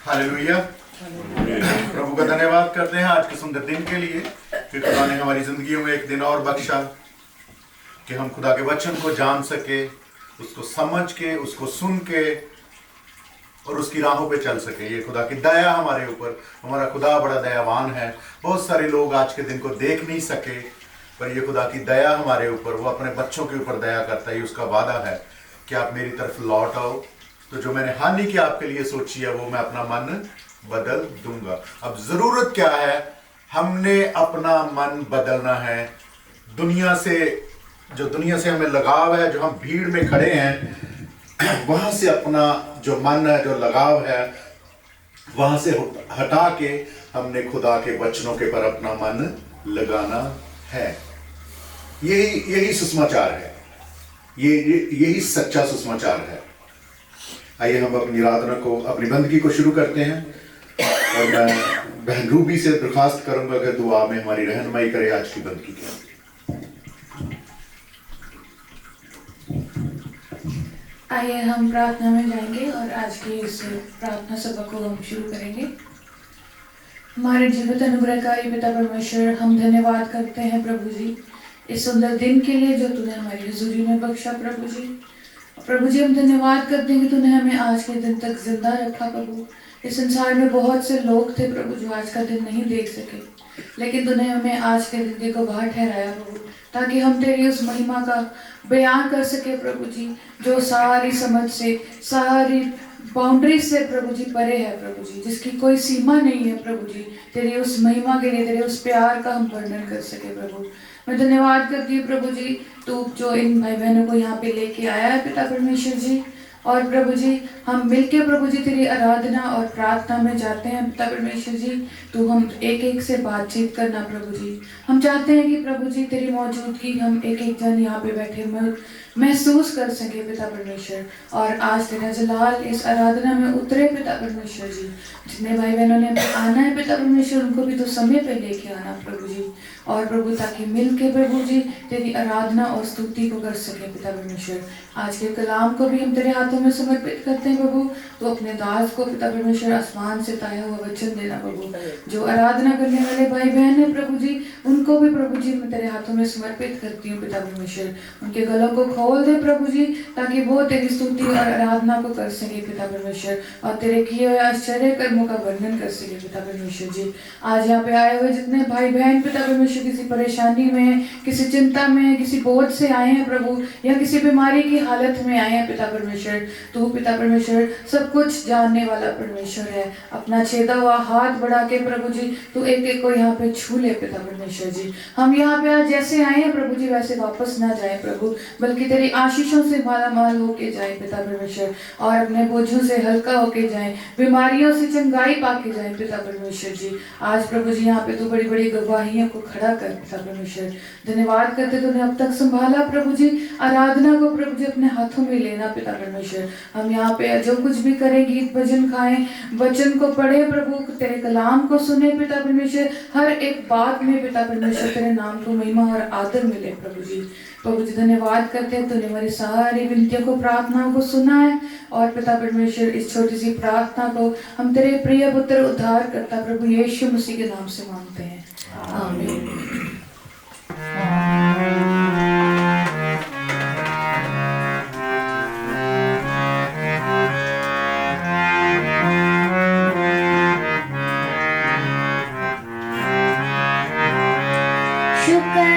Hallelujah. प्रभु का धन्यवाद करते हैं आज के सुंदर दिन के लिए कि खुदा ने हमारी जिंदगी में एक दिन और बख्शा कि हम खुदा के वचन को जान सके, उसको समझ के, उसको सुन के और उसकी राहों पे चल सके। ये खुदा की दया हमारे ऊपर, हमारा खुदा बड़ा दयावान है। बहुत सारे लोग आज के दिन को देख नहीं सके, पर ये खुदा की दया हमारे ऊपर, वो अपने बच्चों के ऊपर दया करता है। उसका वादा है कि आप मेरी तरफ लौट आओ तो जो मैंने हानि की आपके लिए सोची है वो मैं अपना मन बदल दूंगा। अब जरूरत क्या है, हमने अपना मन बदलना है। दुनिया से, जो दुनिया से हमें लगाव है, जो हम भीड़ में खड़े हैं, वहां से अपना जो मन है, जो लगाव है, वहां से हटा के हमने खुदा के वचनों के पर अपना मन लगाना है। यही सुसमाचार है, यही सच्चा सुसमाचार है। आइए हम अपनी आराधना को, अपनी बंदगी को शुरू करते हैं और मैं बहन रूबी से दरखास्त करूंगा कि दुआ में हमारी रहनुमाई करे आज की बंदगी के। आइए हम प्रार्थना में जाएंगे और आज की इस प्रार्थना सभा को हम शुरू करेंगे। हमारे जीवित अनुग्रहकारी पिता परमेश्वर, हम धन्यवाद करते हैं प्रभु जी इस सुंदर दिन के लिए जो तूने हमारी हुजूरी में बख्शा। प्रभु जी हम धन्यवाद करते हैं कि तूने हमें आज के दिन तक जिंदा रखा। प्रभु, इस संसार में बहुत से लोग थे प्रभु जो आज का दिन नहीं देख सके, लेकिन तूने हमें आज के दिन के गवाह ठहराया प्रभु, ताकि हम तेरी उस महिमा का बयान कर सके प्रभु जी, जो सारी समझ से, सारी बाउंड्री से प्रभु जी परे है प्रभु जी, जिसकी कोई सीमा नहीं है प्रभु जी। तेरी उस महिमा के लिए, तेरे उस प्यार का हम वर्णन कर सके प्रभु। मैं धन्यवाद करती हूँ प्रभु जी, तू जो इन भाई बहनों को यहाँ पे लेके आया है पिता परमेश्वर जी। और प्रभु जी हम मिलके प्रभु जी तेरी आराधना और प्रार्थना में जाते हैं पिता परमेश्वर जी। तू हम एक एक से बातचीत करना प्रभु जी। हम चाहते हैं कि प्रभु जी तेरी मौजूदगी हम एक एक जन यहाँ पे बैठे महसूस कर सके पिता परमेश्वर। और आज तेरा जलाल इस आराधना में उतरे पिता परमेश्वर जी। जितने भाई बहनों ने आना है पिता परमेश्वर, उनको भी तो समय पे लेके आना प्रभु जी। और प्रभु ताकि मिल के प्रभु जी तेरी आराधना और स्तुति को कर सके पिता परमेश्वर। आज के कलाम को भी हम तेरे हाथों में समर्पित करते हैं प्रभु। तो अपने दास को पिता परमेश्वर आसमान से ताया हुआ वचन देना प्रभु। जो आराधना करने वाले भाई बहन है प्रभु जी, उनको भी प्रभु जी मैं तेरे हाथों में समर्पित करती हूँ पिता परमेश्वर। उनके गलों को खोल दे प्रभु जी, ताकि वो तेरी स्तुति और आराधना को कर सके पिता परमेश्वर, और तेरे किए हुए आश्चर्य कर्मों का वर्णन कर सके पिता परमेश्वर जी। आज यहाँ पे आए हुए जितने भाई बहन पिता परमेश्वर किसी परेशानी में, किसी चिंता में, किसी बोझ से आए हैं प्रभु, या किसी बीमारी की हालत में आए हैं पिता परमेश्वर, तू पिता परमेश्वर सब कुछ जानने वाला परमेश्वर है। अपना छेदा हुआ हाथ बढ़ा के प्रभु जी तू एक एक को यहाँ पे छू ले पिता परमेश्वर जी। हम यहाँ पे आज जैसे आए हैं प्रभु जी वैसे वापस ना जाए प्रभु, बल्कि तेरी आशीषों से माला माल होके जाए पिता परमेश्वर, और अपने बोझों से हल्का होके जाए, बीमारियों से चंगाई पाके जाए पिता परमेश्वर जी। आज प्रभु जी यहाँ पे तू बड़ी बड़ी गवाहियों को खड़ा कर पिता परमेश्वर। धन्यवाद करते तूने अब तक संभाला प्रभु जी, आराधना को प्रभु जी अपने हाथों में लेना पिता परमेश्वर। हम यहाँ पे जो कुछ भी करें, गीत भजन खाएं, वचन को पढ़े प्रभु, तेरे कलाम को सुने पिता परमेश्वर, हर एक बात में पिता परमेश्वर तेरे नाम को महिमा और आदर मिले प्रभु जी। प्रभु जी धन्यवाद करते हैं, तूने हमारी सारी विनतियों को, प्रार्थनाओं को सुना है। और पिता परमेश्वर इस छोटी सी प्रार्थना को हम तेरे प्रिय पुत्र उद्धार करता प्रभु यीशु मसीह के नाम से मांगते हैं, आमीन। शुक्र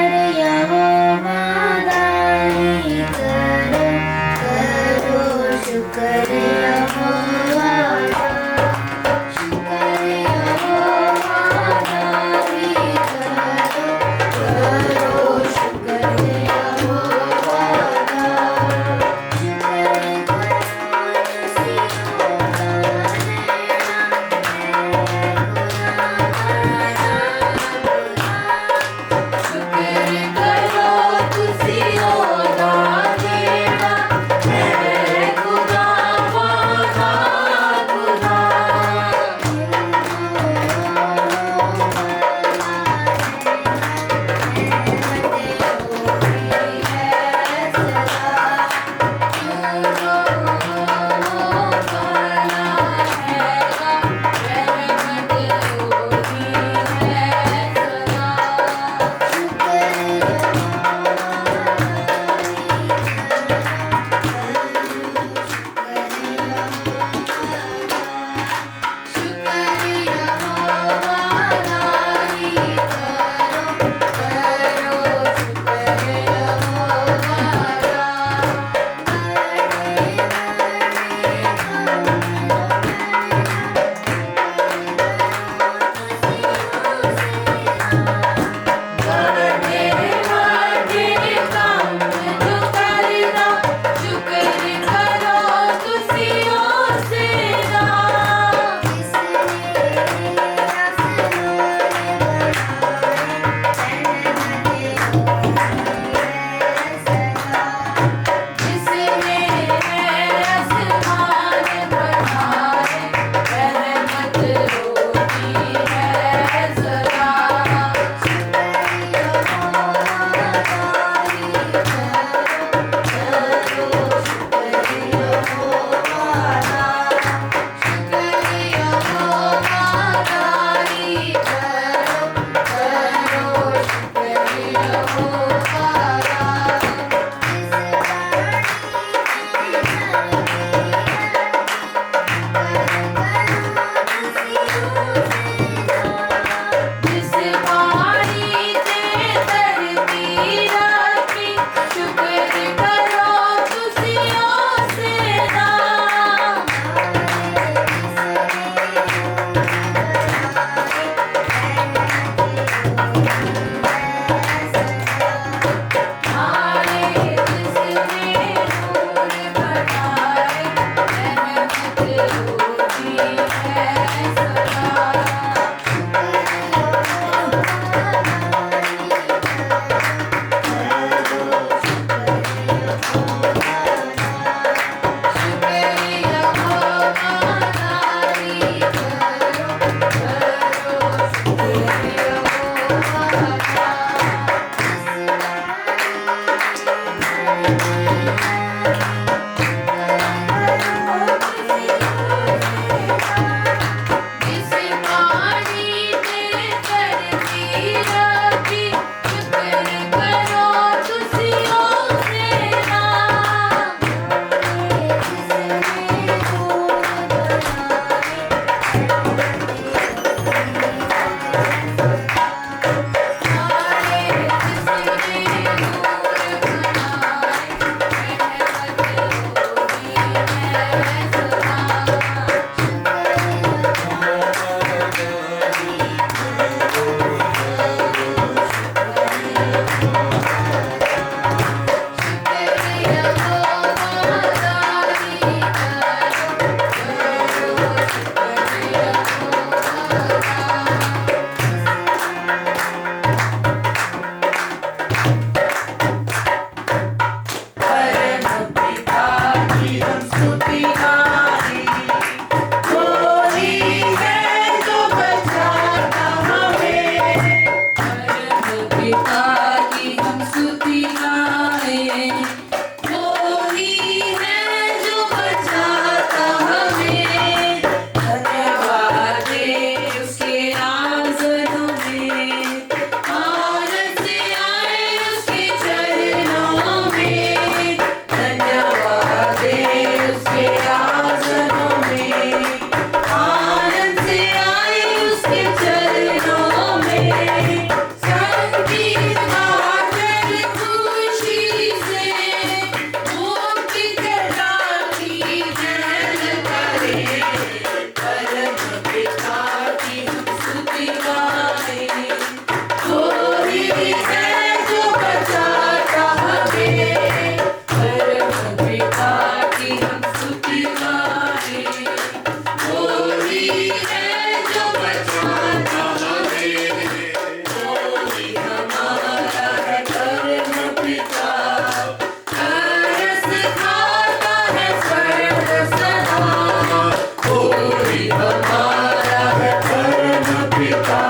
हमारा है परम पिता,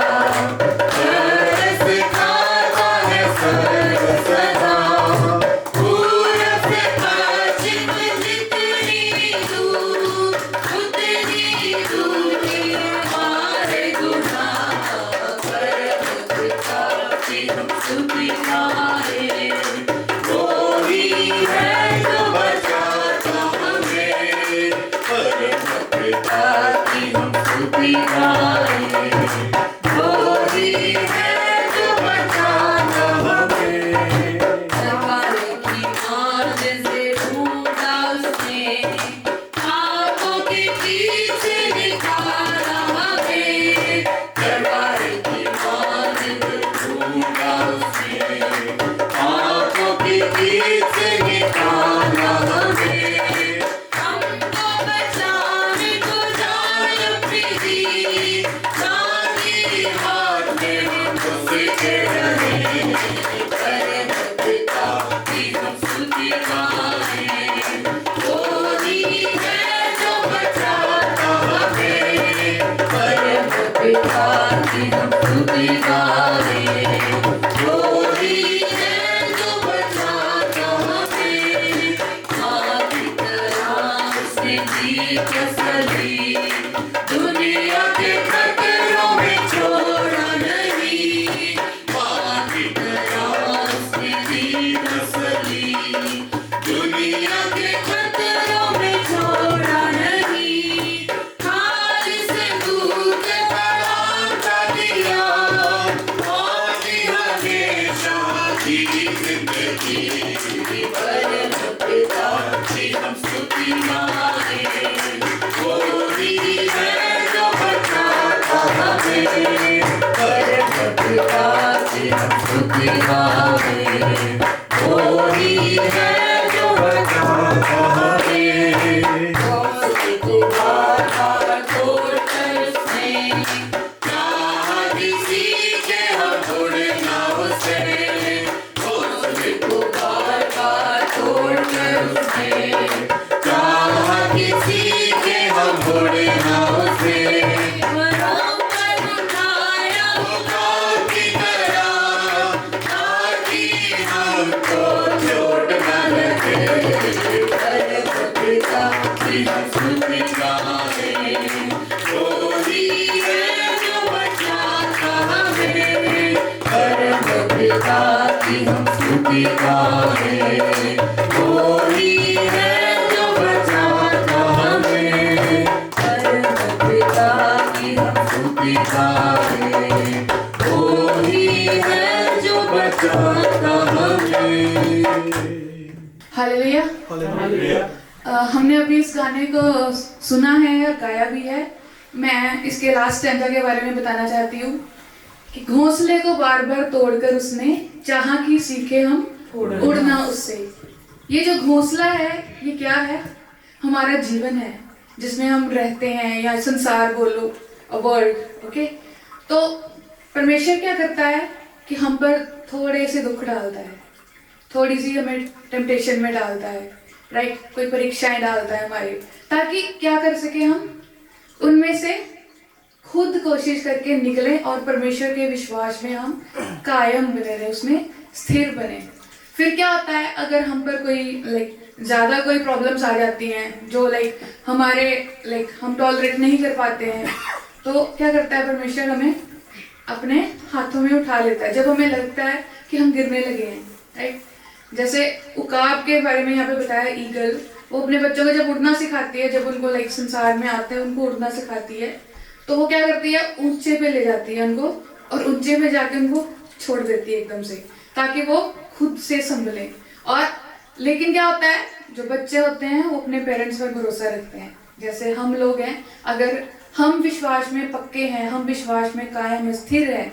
सिखाता है सर्व सदा। पूरब से पश्चिम जितनी दूर, उतनी दूर हमारे गुनाह। परम पिता की हम स्तुति गाएं, वो ही है जो बचाता हमें। परम पिता की हम स्तुति गाएं, वो ही है जो बचाता हमें। दरबारे की मार्ग से ढूंढा उसने, आंखों के पीछे निकाला हमें। दरबारे की मार्ग से ढूंढा उसने, आंखों के पीछे निकाला हमें। हमको बचाने को जान अपनी दी, दादी हाथ में हमको सीखे रहे। परम पिता की हम स्तुति गाएं, वो ही है जो बचाता हमें। परम पिता की हम स्तुति गाएं, वो ही है जो बचाता हमें। माँ की तरह उसने दी तसल्ली, दुनिया के खतरों में छोड़ा नहीं। माँ की तरह उसने दी तसल्ली, दुनिया के खतरों में छोड़ा नहीं। हाल से दूर बढ़ाता दिया, और भी हमेशा की जिंदगी। परम पिता की हम स्तुति गाएं, वो ही है जो बचाता हमें। परम पिता की हम स्तुति गाएं, वो ही है जो बचाता हमें। उसको बार-बार छोड़कर उसने, कहा किसी के हम उड़ना उसे। उसको बार-बार छोड़कर उसने, कहा किसी के हम उड़ना उसे। वरों पर उठाया उखाड़ की तरह, ताकि हमको चोट न लगे। परम पिता की हम स्तुति गाएं, वो ही है जो बचाता हमें। परम पिता की हम स्तुति गाएं, वो ही है जो बचाता हमें। परम पिता की हम स्तुति गाएं, वो ही है जो बचाता हमें। हालेलुया। हमने अभी इस गाने को सुना है और गाया भी है। मैं इसके लास्ट स्टैंजा के बारे में बताना चाहती हूँ कि घोंसले को बार बार तोड़कर उसने चाहा कि सीखे हम उड़ना उससे। ये जो घोंसला है ये क्या है? हमारा जीवन है जिसमें हम रहते हैं, या संसार बोलो, वर्ल्ड। ओके, तो परमेश्वर क्या करता है कि हम पर थोड़े से दुख डालता है, थोड़ी सी हमें टेम्पटेशन में डालता है, राइट? कोई परीक्षाएं डालता है हमारी, ताकि क्या कर सके हम उनमें से खुद कोशिश करके निकले और परमेश्वर के विश्वास में हम कायम बने रहे, उसमें स्थिर बने। फिर क्या होता है, अगर हम पर कोई ज़्यादा कोई प्रॉब्लम्स आ जाती हैं जो हमारे हम टॉलरेट नहीं कर पाते हैं, तो क्या करता है परमेश्वर? हमें अपने हाथों में उठा लेता है जब हमें लगता है कि हम गिरने लगे हैं, राइट? जैसे उकाब के बारे में यहाँ पे बताया, ईगल, वो अपने बच्चों को जब उड़ना सिखाती है, जब उनको संसार में आते हैं उनको उड़ना सिखाती है, तो वो क्या करती है? ऊंचे पे ले जाती है उनको, और ऊंचे पे जाके उनको छोड़ देती है एकदम से, ताकि वो खुद से संभले। और लेकिन क्या होता है, जो बच्चे होते हैं वो अपने पेरेंट्स पर भरोसा रखते हैं। जैसे हम लोग हैं, अगर हम विश्वास में पक्के हैं, हम विश्वास में कायम स्थिर हैं,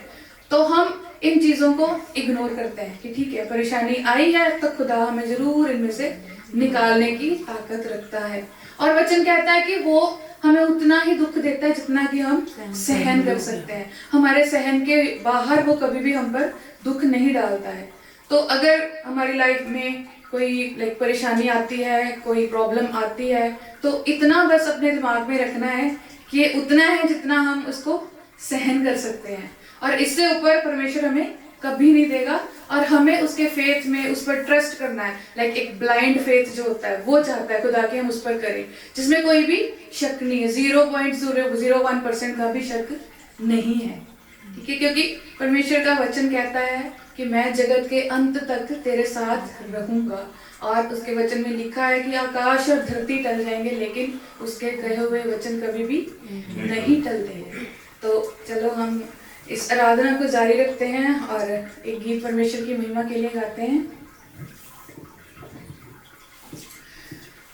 तो हम इन चीज़ों को इग्नोर करते हैं कि ठीक है, परेशानी आई है तो खुदा हमें ज़रूर इनमें से निकालने की ताकत रखता है। और वचन कहता है कि वो हमें उतना ही दुख देता है जितना कि हम सहन कर सकते हैं। हमारे सहन के बाहर वो कभी भी हम पर दुख नहीं डालता है। तो अगर हमारी लाइफ में कोई परेशानी आती है, कोई प्रॉब्लम आती है, तो इतना बस अपने दिमाग में रखना है कि ये उतना है जितना हम उसको सहन कर सकते हैं, और इससे ऊपर परमेश्वर हमें कभी नहीं देगा। और हमें उसके फेथ में उस पर ट्रस्ट करना है। लाइक एक ब्लाइंड फेथ जो होता है वो चाहता है खुदा कि हम उस पर करें, जिसमें कोई भी शक नहीं है, 0.001% का भी शक नहीं है, ठीक है। क्योंकि परमेश्वर का वचन कहता है कि मैं जगत के अंत तक तेरे साथ रहूंगा, और उसके वचन में लिखा है कि आकाश और धरती टल जाएंगे लेकिन उसके कहे हुए वचन कभी भी नहीं टलते हैं। तो चलो हम इस आराधना को जारी रखते हैं और एक गीत परमेश्वर की महिमा के लिए गाते हैं।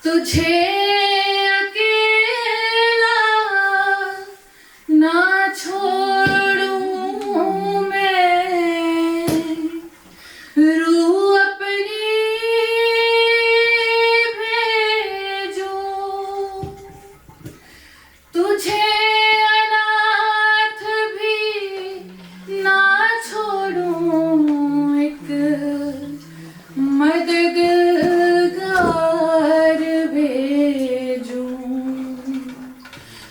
तुझे अकेला ना छोड़ूं मैं, रूह अपनी भेजूं, तुझे अनाथ भी ना छोड़ूं, एक मददगार भेजूं।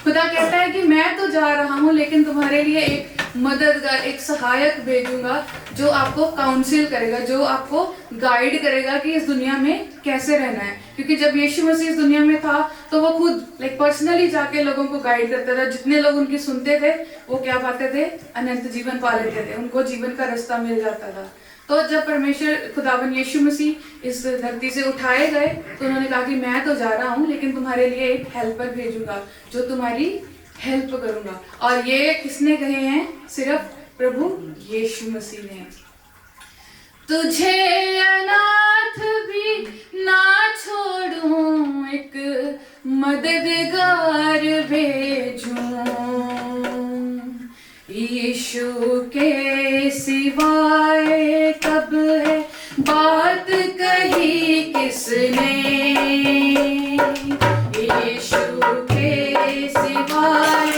खुदा कहता है कि मैं तो जा रहा हूं लेकिन तुम्हारे लिए एक मददगार, एक सहायक भेजूंगा जो आपको काउंसिल करेगा, जो आपको गाइड करेगा कि इस दुनिया में कैसे रहना है। क्योंकि जब यीशु मसीह इस दुनिया में था तो वो खुद पर्सनली जाके लोगों को गाइड करता था। जितने लोग उनकी सुनते थे वो क्या पाते थे? अनंत जीवन पा लेते थे, उनको जीवन का रास्ता मिल जाता था। तो जब परमेश्वर खुदावन यीशु मसीह इस धरती से उठाए गए तो उन्होंने कहा कि मैं तो जा रहा हूँ लेकिन तुम्हारे लिए एक हेल्पर भेजूंगा जो तुम्हारी हेल्प करूंगा। और ये किसने कहे हैं? सिर्फ प्रभु यीशु मसीह ने। तुझे अनाथ भी ना छोड़ूं, एक मददगार भेजूं, यीशु के सिवाय कब है बात कही किसने, यीशु के सिवाय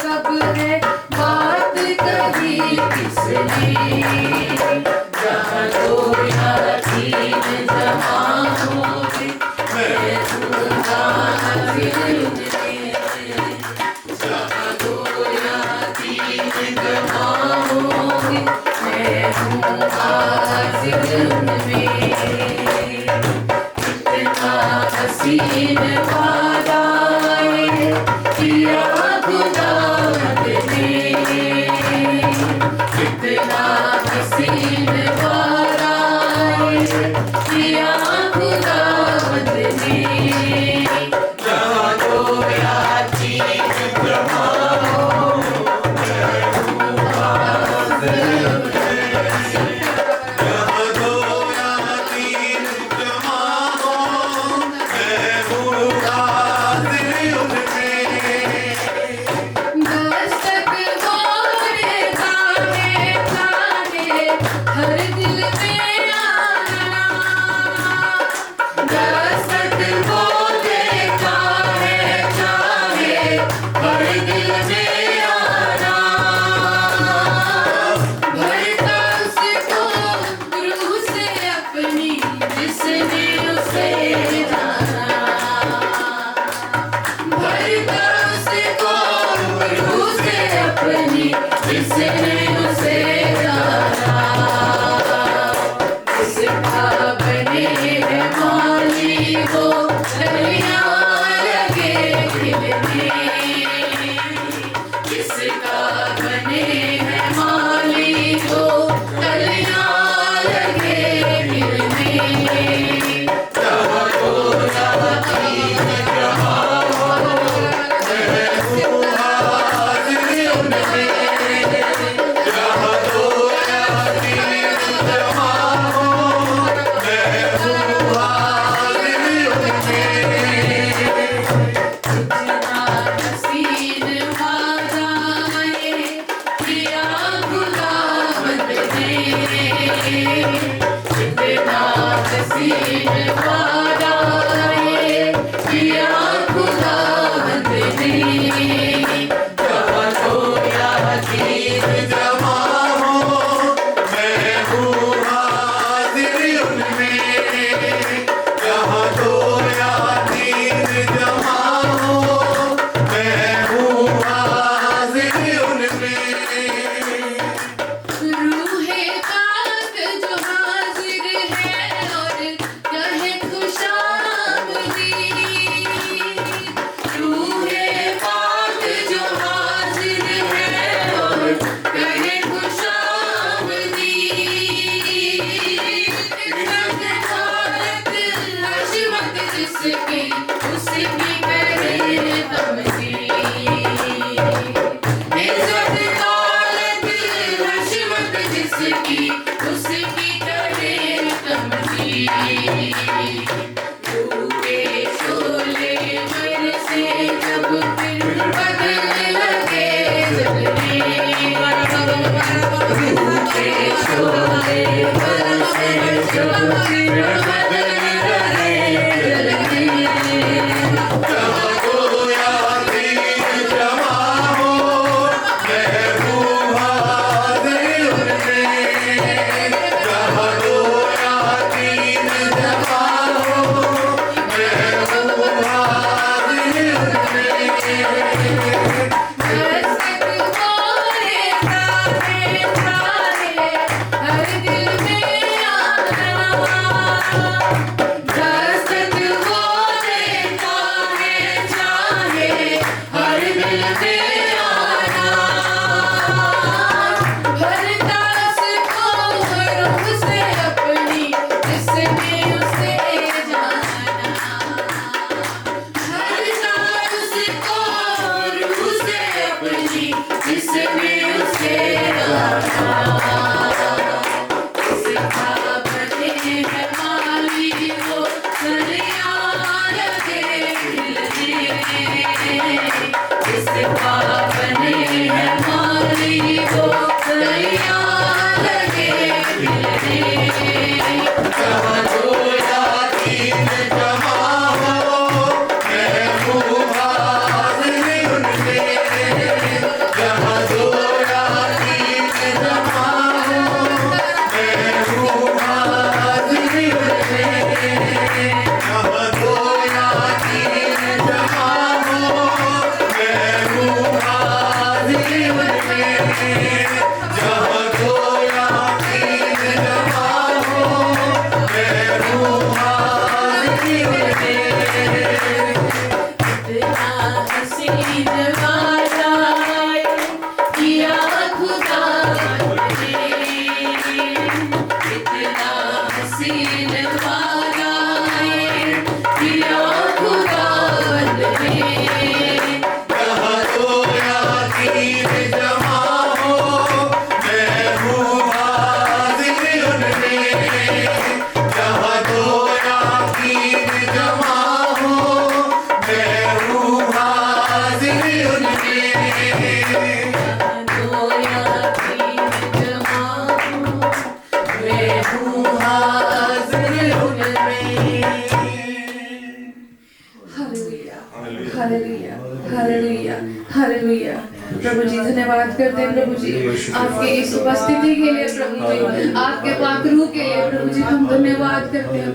कब है बात कही किसने, जहाँ दो या तीन जमा होंगे मैं दूंगा हाजिर उनमें, जहाँ दो या तीन जमा होंगे मैं दूंगा हाजिर उनमें। कितना हसीन वादा है किया खुदावंद ने, कितना हसीन वादा है किया खुदावंद ने, जहाँ दो या तीन जमा हो मैं दूंगा हाजिर उनमें, जहाँ दो या तीन जमा हो मैं दूंगा हाजिर उनमें। दस्तक बोलेगा है चाहे हर दिल में आना, दस्तक बोलेगा है चाहे हर दिल में आना, भरता उसको रूह से अपनी जिसने उसे जाना, भरता उसको रूह से अपनी जिसने उसे जाना, जिसका बने है माली वो कलियां लगे खिलने, जिसका बने है माली वो कलियां लगे खिलने, जहाँ दो या तीन जमा हो मैं दूंगा हाजिर उनमें, जहाँ दो या तीन जमा हो मैं दूंगा हाजिर उनमें। कितना हसीन वादा है किया खुदावंद ने, कितना हसीन वादा है किया खुदावंद ने, जहाँ दो या में आना भरता उसको रूह से अपनी जिसने उसे जाना भरता उसको रूह से अपनी जिसमें उसे आना जिसका बने है माली वो सरिया लगे जिसका बने है माली वो सरिया लगे जहाँ जोया तीन जमा हो महबूब हाज़िर उनमें जहाँ जोया तीन जमा हो महबूब हाज़िर उनमें जहाँ जोया तीन जमा हो महबूब हाज़िर उनमें जहाँ जोया तीन जमा हो महबूब हाज़िर उनमें इतना हसीन वाला किया खुदा ने इतना हसीन वाला किया खुदा ने जहाँ जोया तीन जमा हो महबूब हाज़िर उनमें जहाँ जोया तीन जमा हो महबूब हाज़िर उनमें जोया तीन जमा हो महबूब हाज़िर उनमें हालेलुया हालेलुया हालेलुया हालेलुया प्रभु जी धन्यवाद करते हैं प्रभु जी आपके इस उपस्थिति के लिए प्रभु जी आपके पाकरू के लिए प्रभु जी हम धन्यवाद करते हैं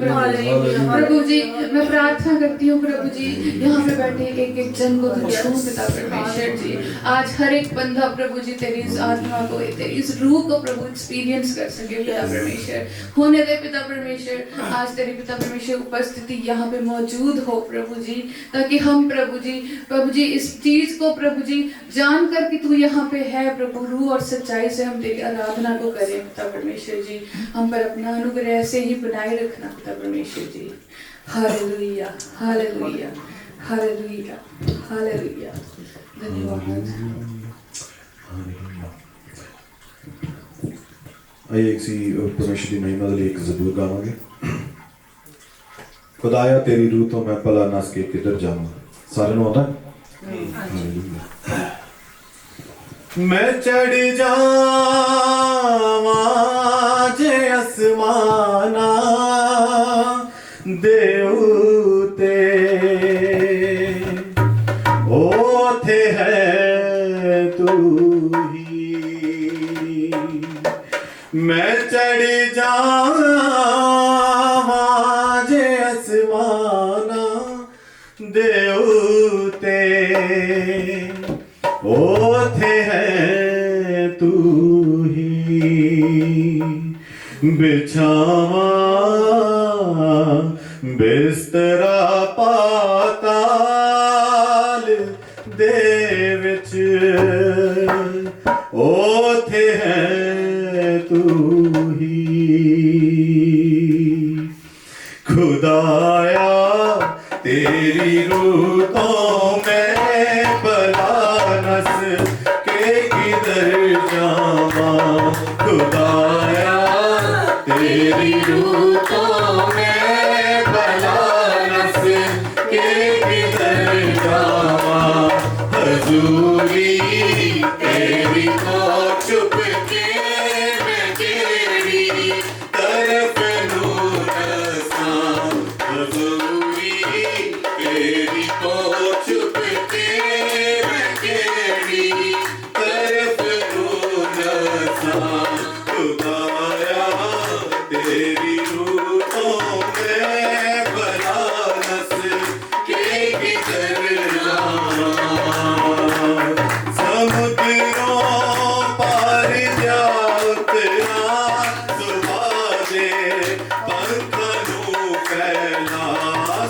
प्रभु जी मैं प्रार्थना करती हूँ प्रभु जी यहाँ पे बैठे एक एक जन को तुम छू पिता परमेश्वर जी आज हर एक बंदा प्रभु जी तेरी इस आत्मा को तेरी इस रूह को प्रभु एक्सपीरियंस कर सके पिता परमेश्वर होने दे पिता परमेश्वर आज तेरी पिता परमेश्वर उपस्थिति यहाँ पे मौजूद हो प्रभु जी ताकि हम प्रभु जी इस चीज को प्रभु जी जान कर कि तू यहाँ पे है प्रभु रूह और सच्चाई से हम तेरी आराधना को करें पिता परमेश्वर जी हम पर अपना अनुग्रह ऐसे ही बनाए रखना पिता परमेश्वर जी हालेलुया हालेलुया हालेलुया हालेलुया धन्यवाद आइए एक सी परमेश्वर की महिमा के लिए एक ज़बूर गावांगे खुदाया तेरी रूह तो मैं भला नस के किधर जाऊं सारे नु आता मैं चढ़ जावां जे आसमाना देउते ओथे है तू ही मैं चढ़ जावां जे आसमाना देउते ओथे है तू ही बिछावा बिस्तरा पाताल दे विच ओथे है तू ही खुदाया तेरी रूह तो मैं भला नस के किधर जावां खुदाया तेरी रूह तो मैं भला नस के किधर जावां हजूरी तेरी को चुप के मैं तेरी तरफ नूर नसां हजूरी तेरी को चुप के मैं तेरी तरफ नूर नसां खुदाया तेरी रूह तो मैं भला नस के किधर जावां समुद्रों पार जाओ तेरा सुबह दे पंखों फैला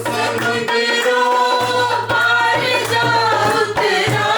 समुद्रों पार जाओ तेरा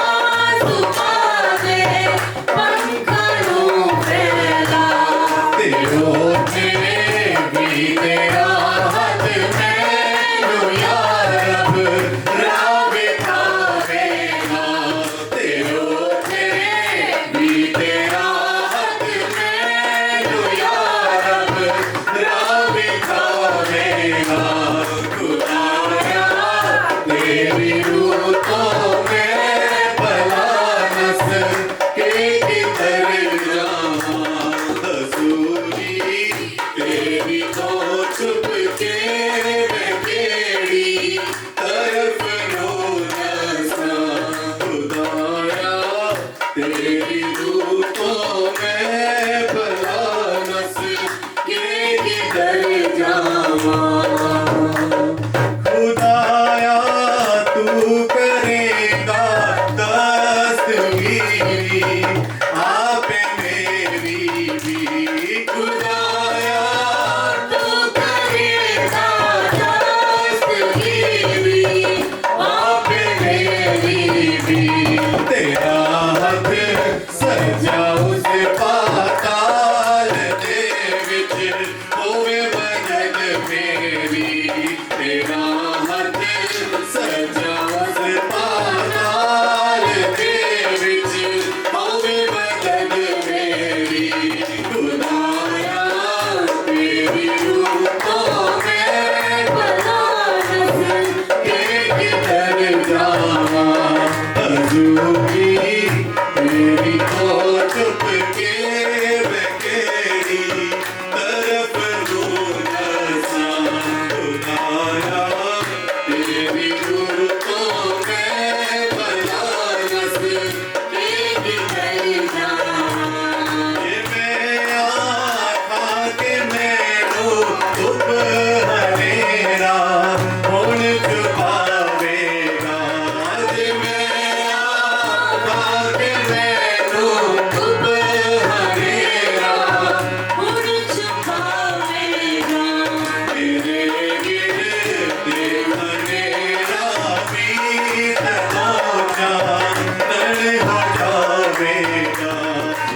जावेगा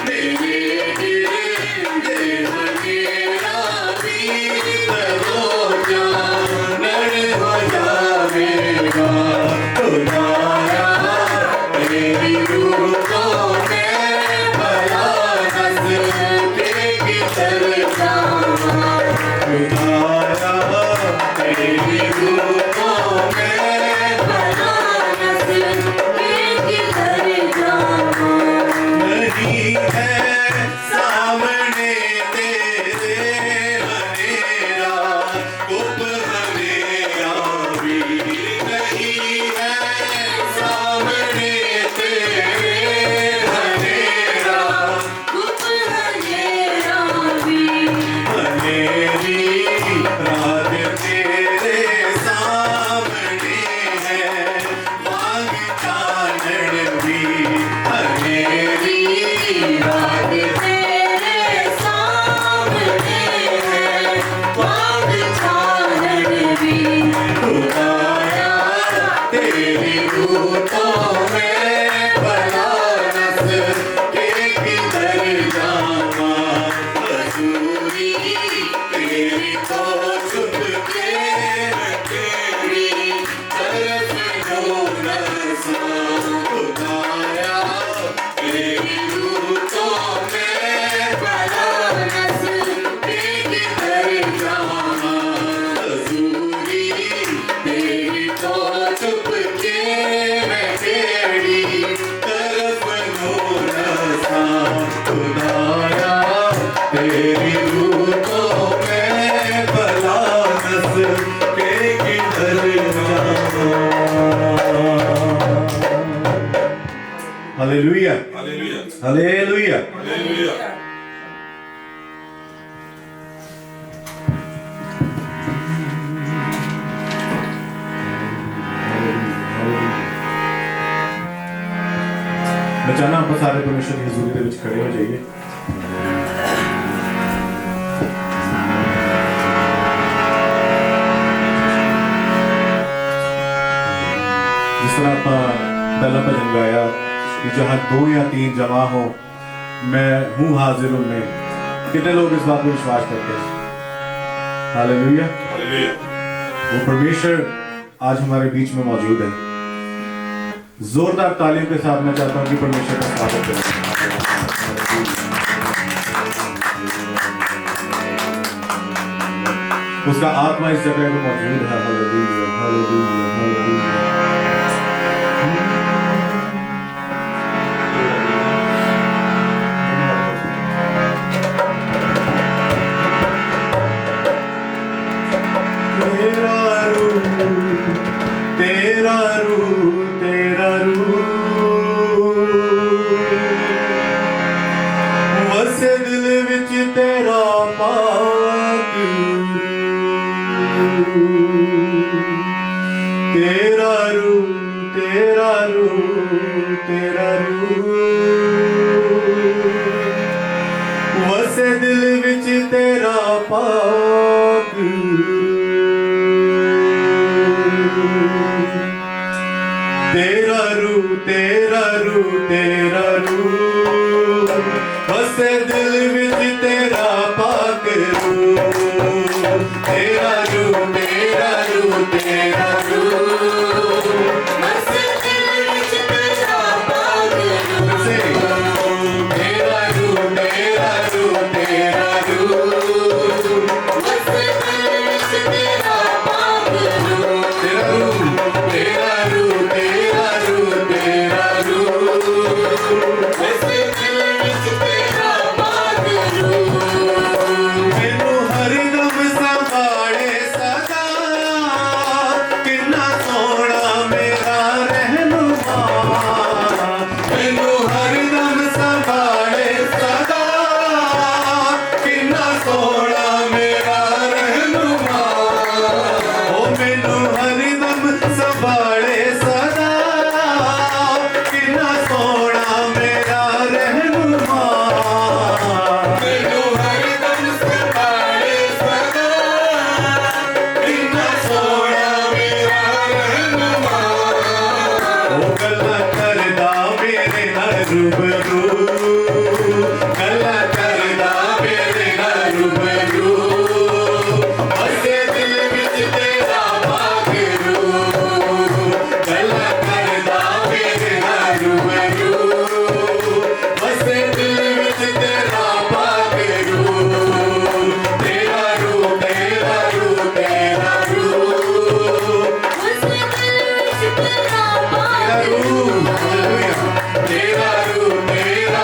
मेरे गिरंगे मेरा वीर हो जानन हो जावेगा खुदाया तेरी रूहों में भला नस्ल के किधर जावा खुदाया तेरी रूहों में भला नस्ल के किधर जावा नहीं है सामने तेरे हनेरा कुप हनेरा भी नहीं है सामने तेरे हनेरा कुप हनेरा भी हनेरी रात तेरे सामने है मांग चानन भी हनेरी रात तेरे सामने है मांग चानन भी खुदाया तेरी रूहों में भला नस्ल के किधर जावा हजूरी तेरी तो छुप के तेरी तरफ जो नसा खुदाया तेरी रूहों में भला नस्ल के किधर जावा हजूरी तेरी तो छुप के मैं तेरी तरफ नूर सा खुदाया तेरी रूहों में भला नस्ल के किधर जावा हालेलुया हालेलुया मैं चाहना आप सारे परमेश्वर की हजूरी ਦੇ ਵਿੱਚ खड़े हो जाइए जिस तरह आप पहला भजन गाया कि जहाँ 2 या 3 जमा हो मैं हूँ हाजिर उनमें कितने लोग इस बात में विश्वास करते हैं हालेलुया वो परमेश्वर आज हमारे बीच में मौजूद है जोरदार तालियों के साथ मैं चाहता हूँ कि परमेश्वर का स्वागत करें उसका आत्मा इस जगह में मौजूद है हालेलुया हालेलुया हालेलुया तेरा रूह तेरा रूह वसे दिल विच तेरा पाक तेरा रूह तेरा रूह तेरा रूह वसे दिल विच तेरा पाक तेरा रूह तेरा रूह तेरा रूह वसे दिल विच तेरा पाक रूह तेरा रूह तेरा रूह तेरा रूह बस दिल विच तेरा पाक रूह रूबरू गल्ला करदा मेरे नाल रूबरू बसे दिल विच तेरा भागरू गल्ला करदा मेरे नाल रूबरू बसे दिल विच तेरा भागरू तेरा रूप तेरा रूप तेरा रूप उसमें दिल विच तेरा तेरा रूप हालेलुया तेरा रूप तेरा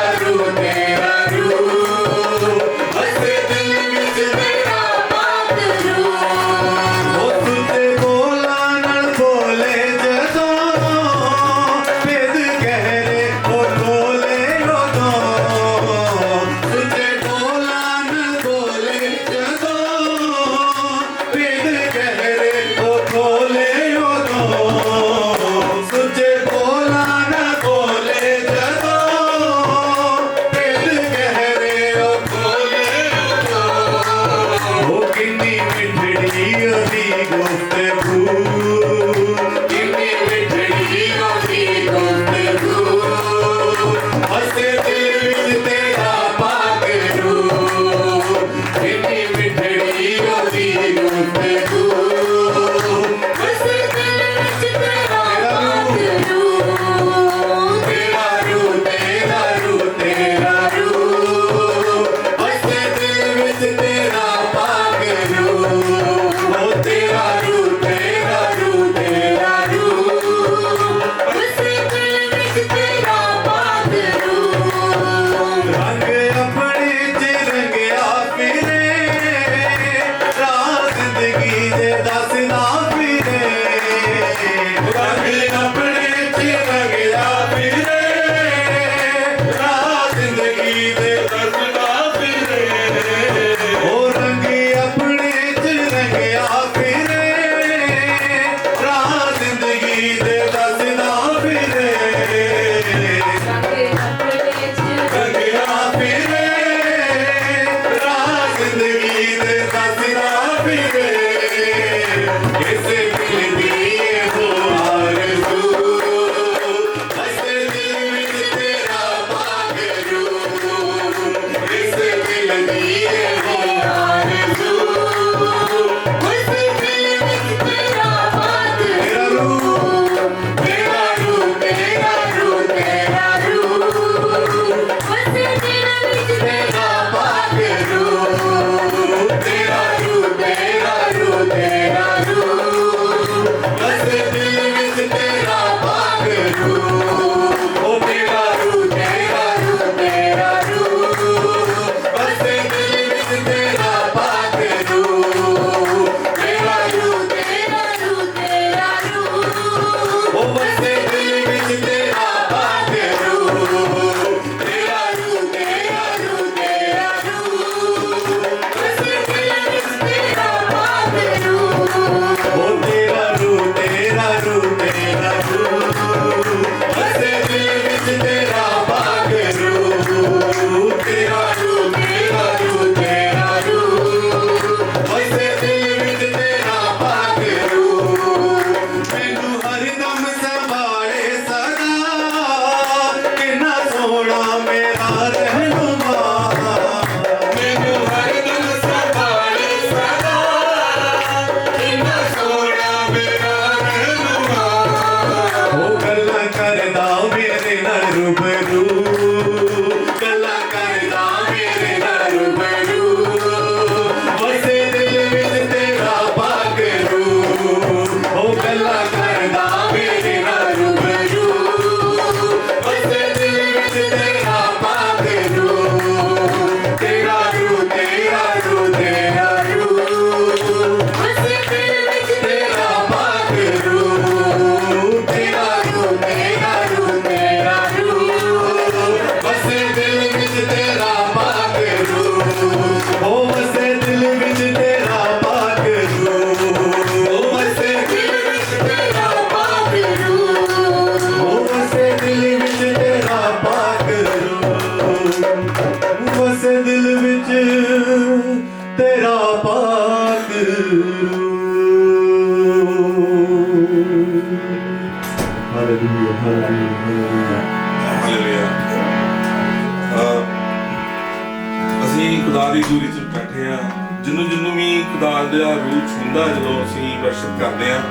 खुदा की हजूरी च बैठे हाँ जिन्हों भी खुदा का रूह छूंदा जो असीं वर्शिप करते हैं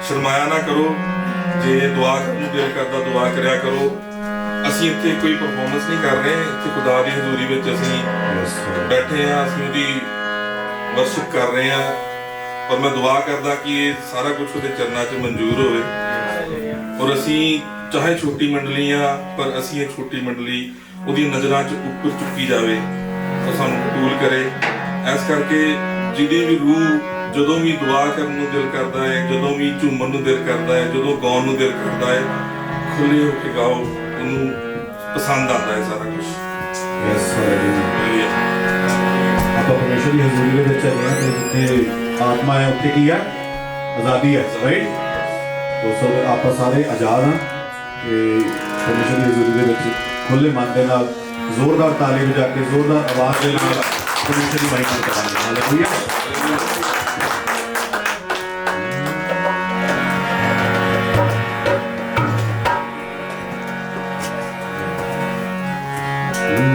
शर्माया ना करो जे दुआ करने ਨੂੰ दिल करता दुआ करिया करो ਅਸੀਂ ਇੱਥੇ कोई परफॉर्मेंस नहीं कर रहे ਇੱਥੇ खुदा की हजूरी ਵਿੱਚ ਅਸੀਂ बैठे हाँ ਅਸੀਂ ਉਹਦੀ वर्शिप कर रहे हैं पर मैं दुआ करदा कि ये सारा कुछ ਉਹਦੇ ਚਰਨਾਂ 'ਚ ਮਨਜ਼ੂਰ ਹੋਵੇ और ਅਸੀਂ चाहे छोटी मंडली हाँ पर असी ये छोटी मंडली ਉਹਦੀ ਨਜ਼ਰਾਂ 'ਚ ਉੱਪਰ ਚੁੱਕੀ ਜਾਵੇ ਉਹ ਸਾਨੂੰ ਕਬੂਲ ਕਰੇ ਇਸ ਕਰਕੇ ਜਿਹਦੀ ਵੀ ਰੂਹ ਜਦੋਂ ਵੀ ਦੁਆ ਕਰਨ ਨੂੰ ਦਿਲ ਕਰਦਾ ਹੈ ਜਦੋਂ ਵੀ ਝੂਮਣ ਨੂੰ ਦਿਲ ਕਰਦਾ ਹੈ ਜਦੋਂ ਗਾਉਣ ਨੂੰ ਦਿਲ ਕਰਦਾ ਹੈ ਖੁੱਲੇ ਹੋ ਕੇ ਗਾਓ ਉਹਨੂੰ ਪਸੰਦ ਆਉਂਦਾ ਹੈ ਸਾਰਾ ਕੁਝ यस हालेलुया ਆਪਾਂ ਪਰਮੇਸ਼ਰ ਦੀ ਹਜ਼ੂਰੀ ਦੇ ਵਿੱਚ ਚੱਲੇ ਹਾਂ ਤੇ ਜਿੱਥੇ ਆਤਮਾ ਹੈ ਉੱਥੇ ਕੀ ਹੈ ਆਜ਼ਾਦੀ ਹੈ ਰਾਈਟ ਦੋਸਤੋ ਆਪਾਂ ਸਾਰੇ ਆਜ਼ਾਦ ਹਾਂ ਤੇ ਪਰਮੇਸ਼ਰ ਦੀ ਹਜ਼ੂਰੀ ਦੇ ਵਿੱਚ ਖੁੱਲੇ ਮਨ ਦੇ ਨਾਲ ਜ਼ੋਰਦਾਰ ਤਾਲੀ ਵਜਾ ਕੇ ਜ਼ੋਰਦਾਰ ਆਵਾਜ਼ ਦੇ ਨਾਲ ਪਰਮੇਸ਼ਰ ਦੀ ਮਹਿਮਾ ਕਰਾਂਗੇ ਹਾਲੇਲੂਇਆ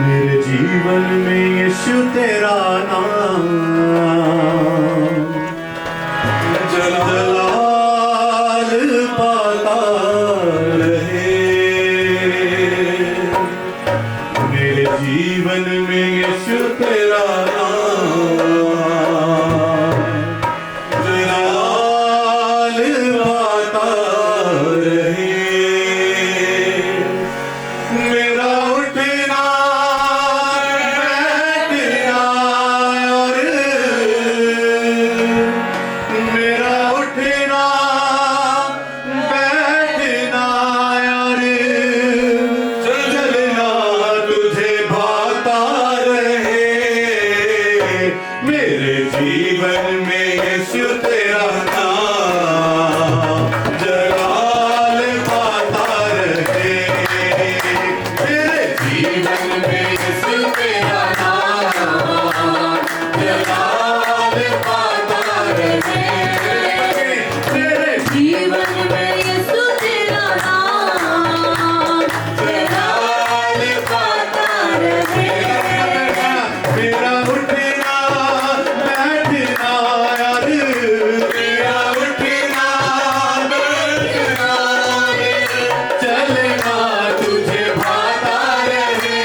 मेरे जीवन में यीशु तेरा नाम जलाल पाता रहे मेरे जीवन में यीशु तेरा नाम जलाल पाता रहे मेरा उठना बैठना और मेरा उठना बैठना और चलना तुझे भाता रहे मेरे जीवन में यीशु तेरा नाम जलाल पाता रहे मेरे जीवन में यीशु तेरा नाम जलाल पाता रहे मेरे जीवन में यीशु तेरा नाम जलाल पाता रहे मेरा उठना बैठना यार मेरा उठना बैठना चलना तुझे भाता रहे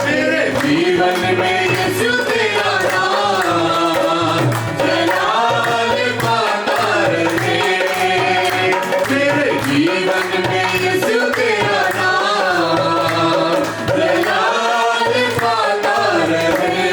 मेरे जीवन में यीशु तेरा नाम जलाल पाता रहे मेरे जीवन में यीशु तेरा नाम जलाल पाता रहे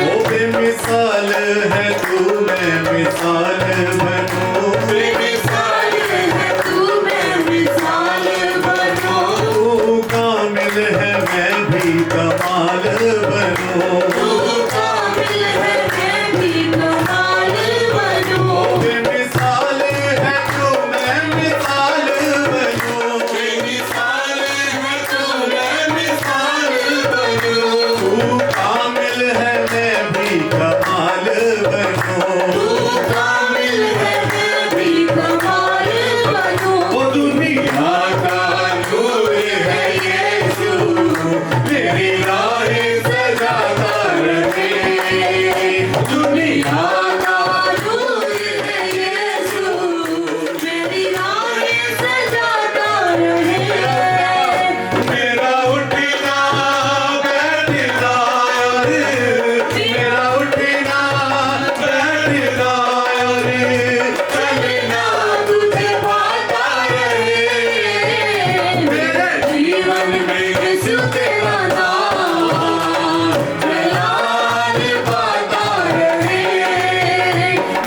ओ बेमिसाल है तू मैं मिसाल बनूं बेमिसाल है तू मैं मिसाल बनूं तू कामिल है मैं भी कमाल बनूं तू कामिल है मैं भी कमाल बनूं बेमिसाल है तू मैं मिसाल बनूं बेमिसाल है तू मैं मिसाल बनूं तू कामिल है मैं भी कमाल बनूं तू कामिल है मैं भी कमाल बनूं ओ दुनिया का नूर है यीशु मेरी राहें सजाता रहे दुनिया का नूर है यीशु मेरी राहें सजाता रहे मेरा उठना बैठना और मेरा उठना बैठना और चलना तुझे पाता रहे मेरे जीवन में यीशु तेरा नाम जलाल पाता रहे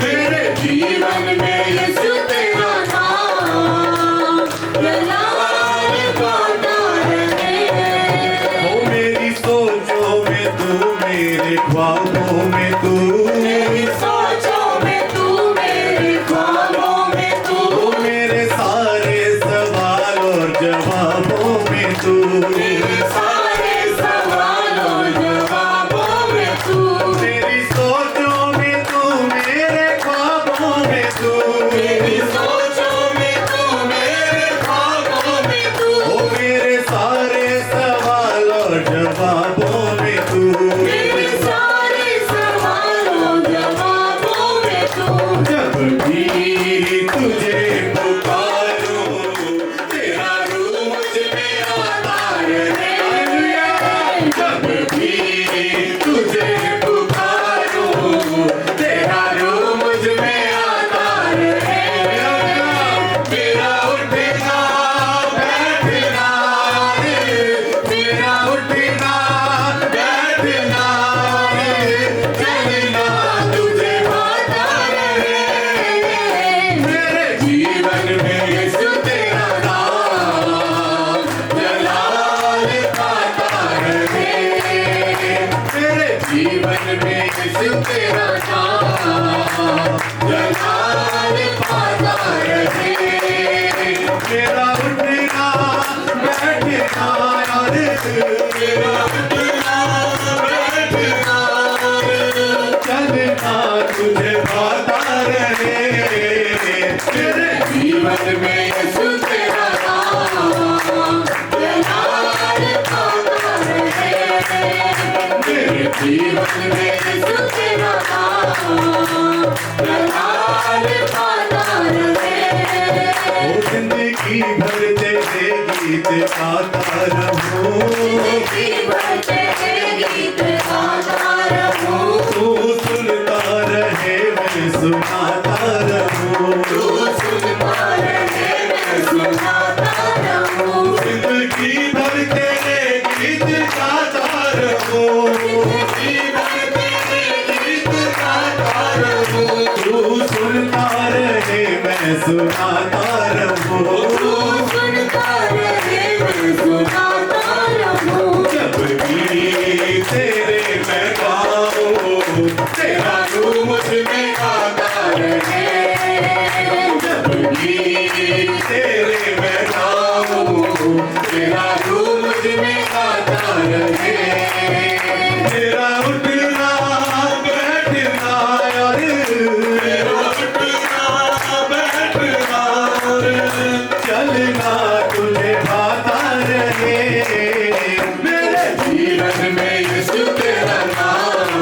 मेरे जीवन में यीशु तेरा नाम जलाल पाता रहे ओ मेरी सोचों में तू मेरे ख्वाबों में तू मेरी सोचों में तू मेरे ख्वाबों में तू ओ मेरे सारे सवाल और जवाबों में तू मेरे सारे सवाल और जवाबों में तू मेरी सोचों में तू मेरे ख्वाबों में तू मेरी सोचों में तू मेरे ख्वाबों में तू ओ मेरे सारे सवाल और जवाबों में तू जीवन में यीशु तेरा नाम जलाल पाता रहे। मेरा उठना बैठना यार, मेरा उठना बैठना चलना तुझे भाता रहे। मेरे जीवन में यीशु तेरा नाम जलाल पाता रहे। मेरे जीवन में यीशु तेरा नाम जलाल पाता रहे। ओ जिंदगी भर तेरे गीत गाता रहूं, जिंदगी भर तेरे गीत गाता रहूं। तू सुनता रहे मैं सुनाता रहूं। तू सुनता रहे मैं सुनाता रहूं। जिंदगी भर तेरे गीत गाता रहूं, जिंदगी भर तेरे गीत गाता रहूं। तू सुनता रहे मैं सुनाता रहूं। तू सुनता रहे मैं सुनाता रहूं। जब भी तेरे मैं गाऊं, तेरा रूह मुझ में आता रहे। जब भी तेरे मैं गाऊं, तेरा रूह मुझ में आता रहे। तेरा उठना बैठना यार, तेरा उठना बैठना चलना तुझे भाता रहे। मेरे जीवन में यीशु तेरा नाम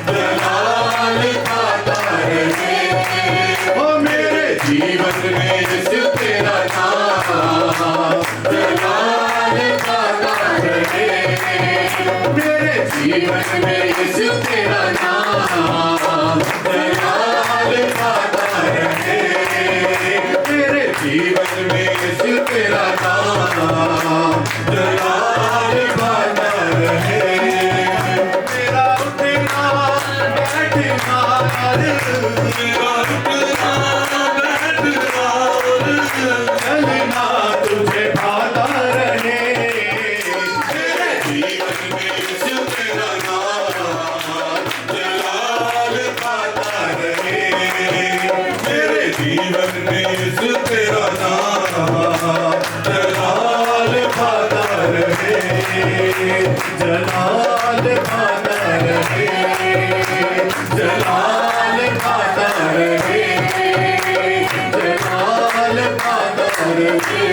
जलाल पाता रहे। ओ मेरे जीवन में यीशु तेरा नाम जलाल पाता रहे। मेरे जीवन में यीशु तेरा नाम जलाल पाता रहे। मेरे जीवन में यीशु तेरा नाम जलाल पाता रहे। तेरा उठना बैठना यार, मेरा उठना बैठना चलना तुझे भाता रहे। मेरे जीवन में यीशु तेरा नाम जलाल पाता रहे। मेरे जीवन में यीशु तेरा नाम जलाल पाता रहे। जलाल भाता रहे, जलाल पाता रहे। जलाल भाता रहे।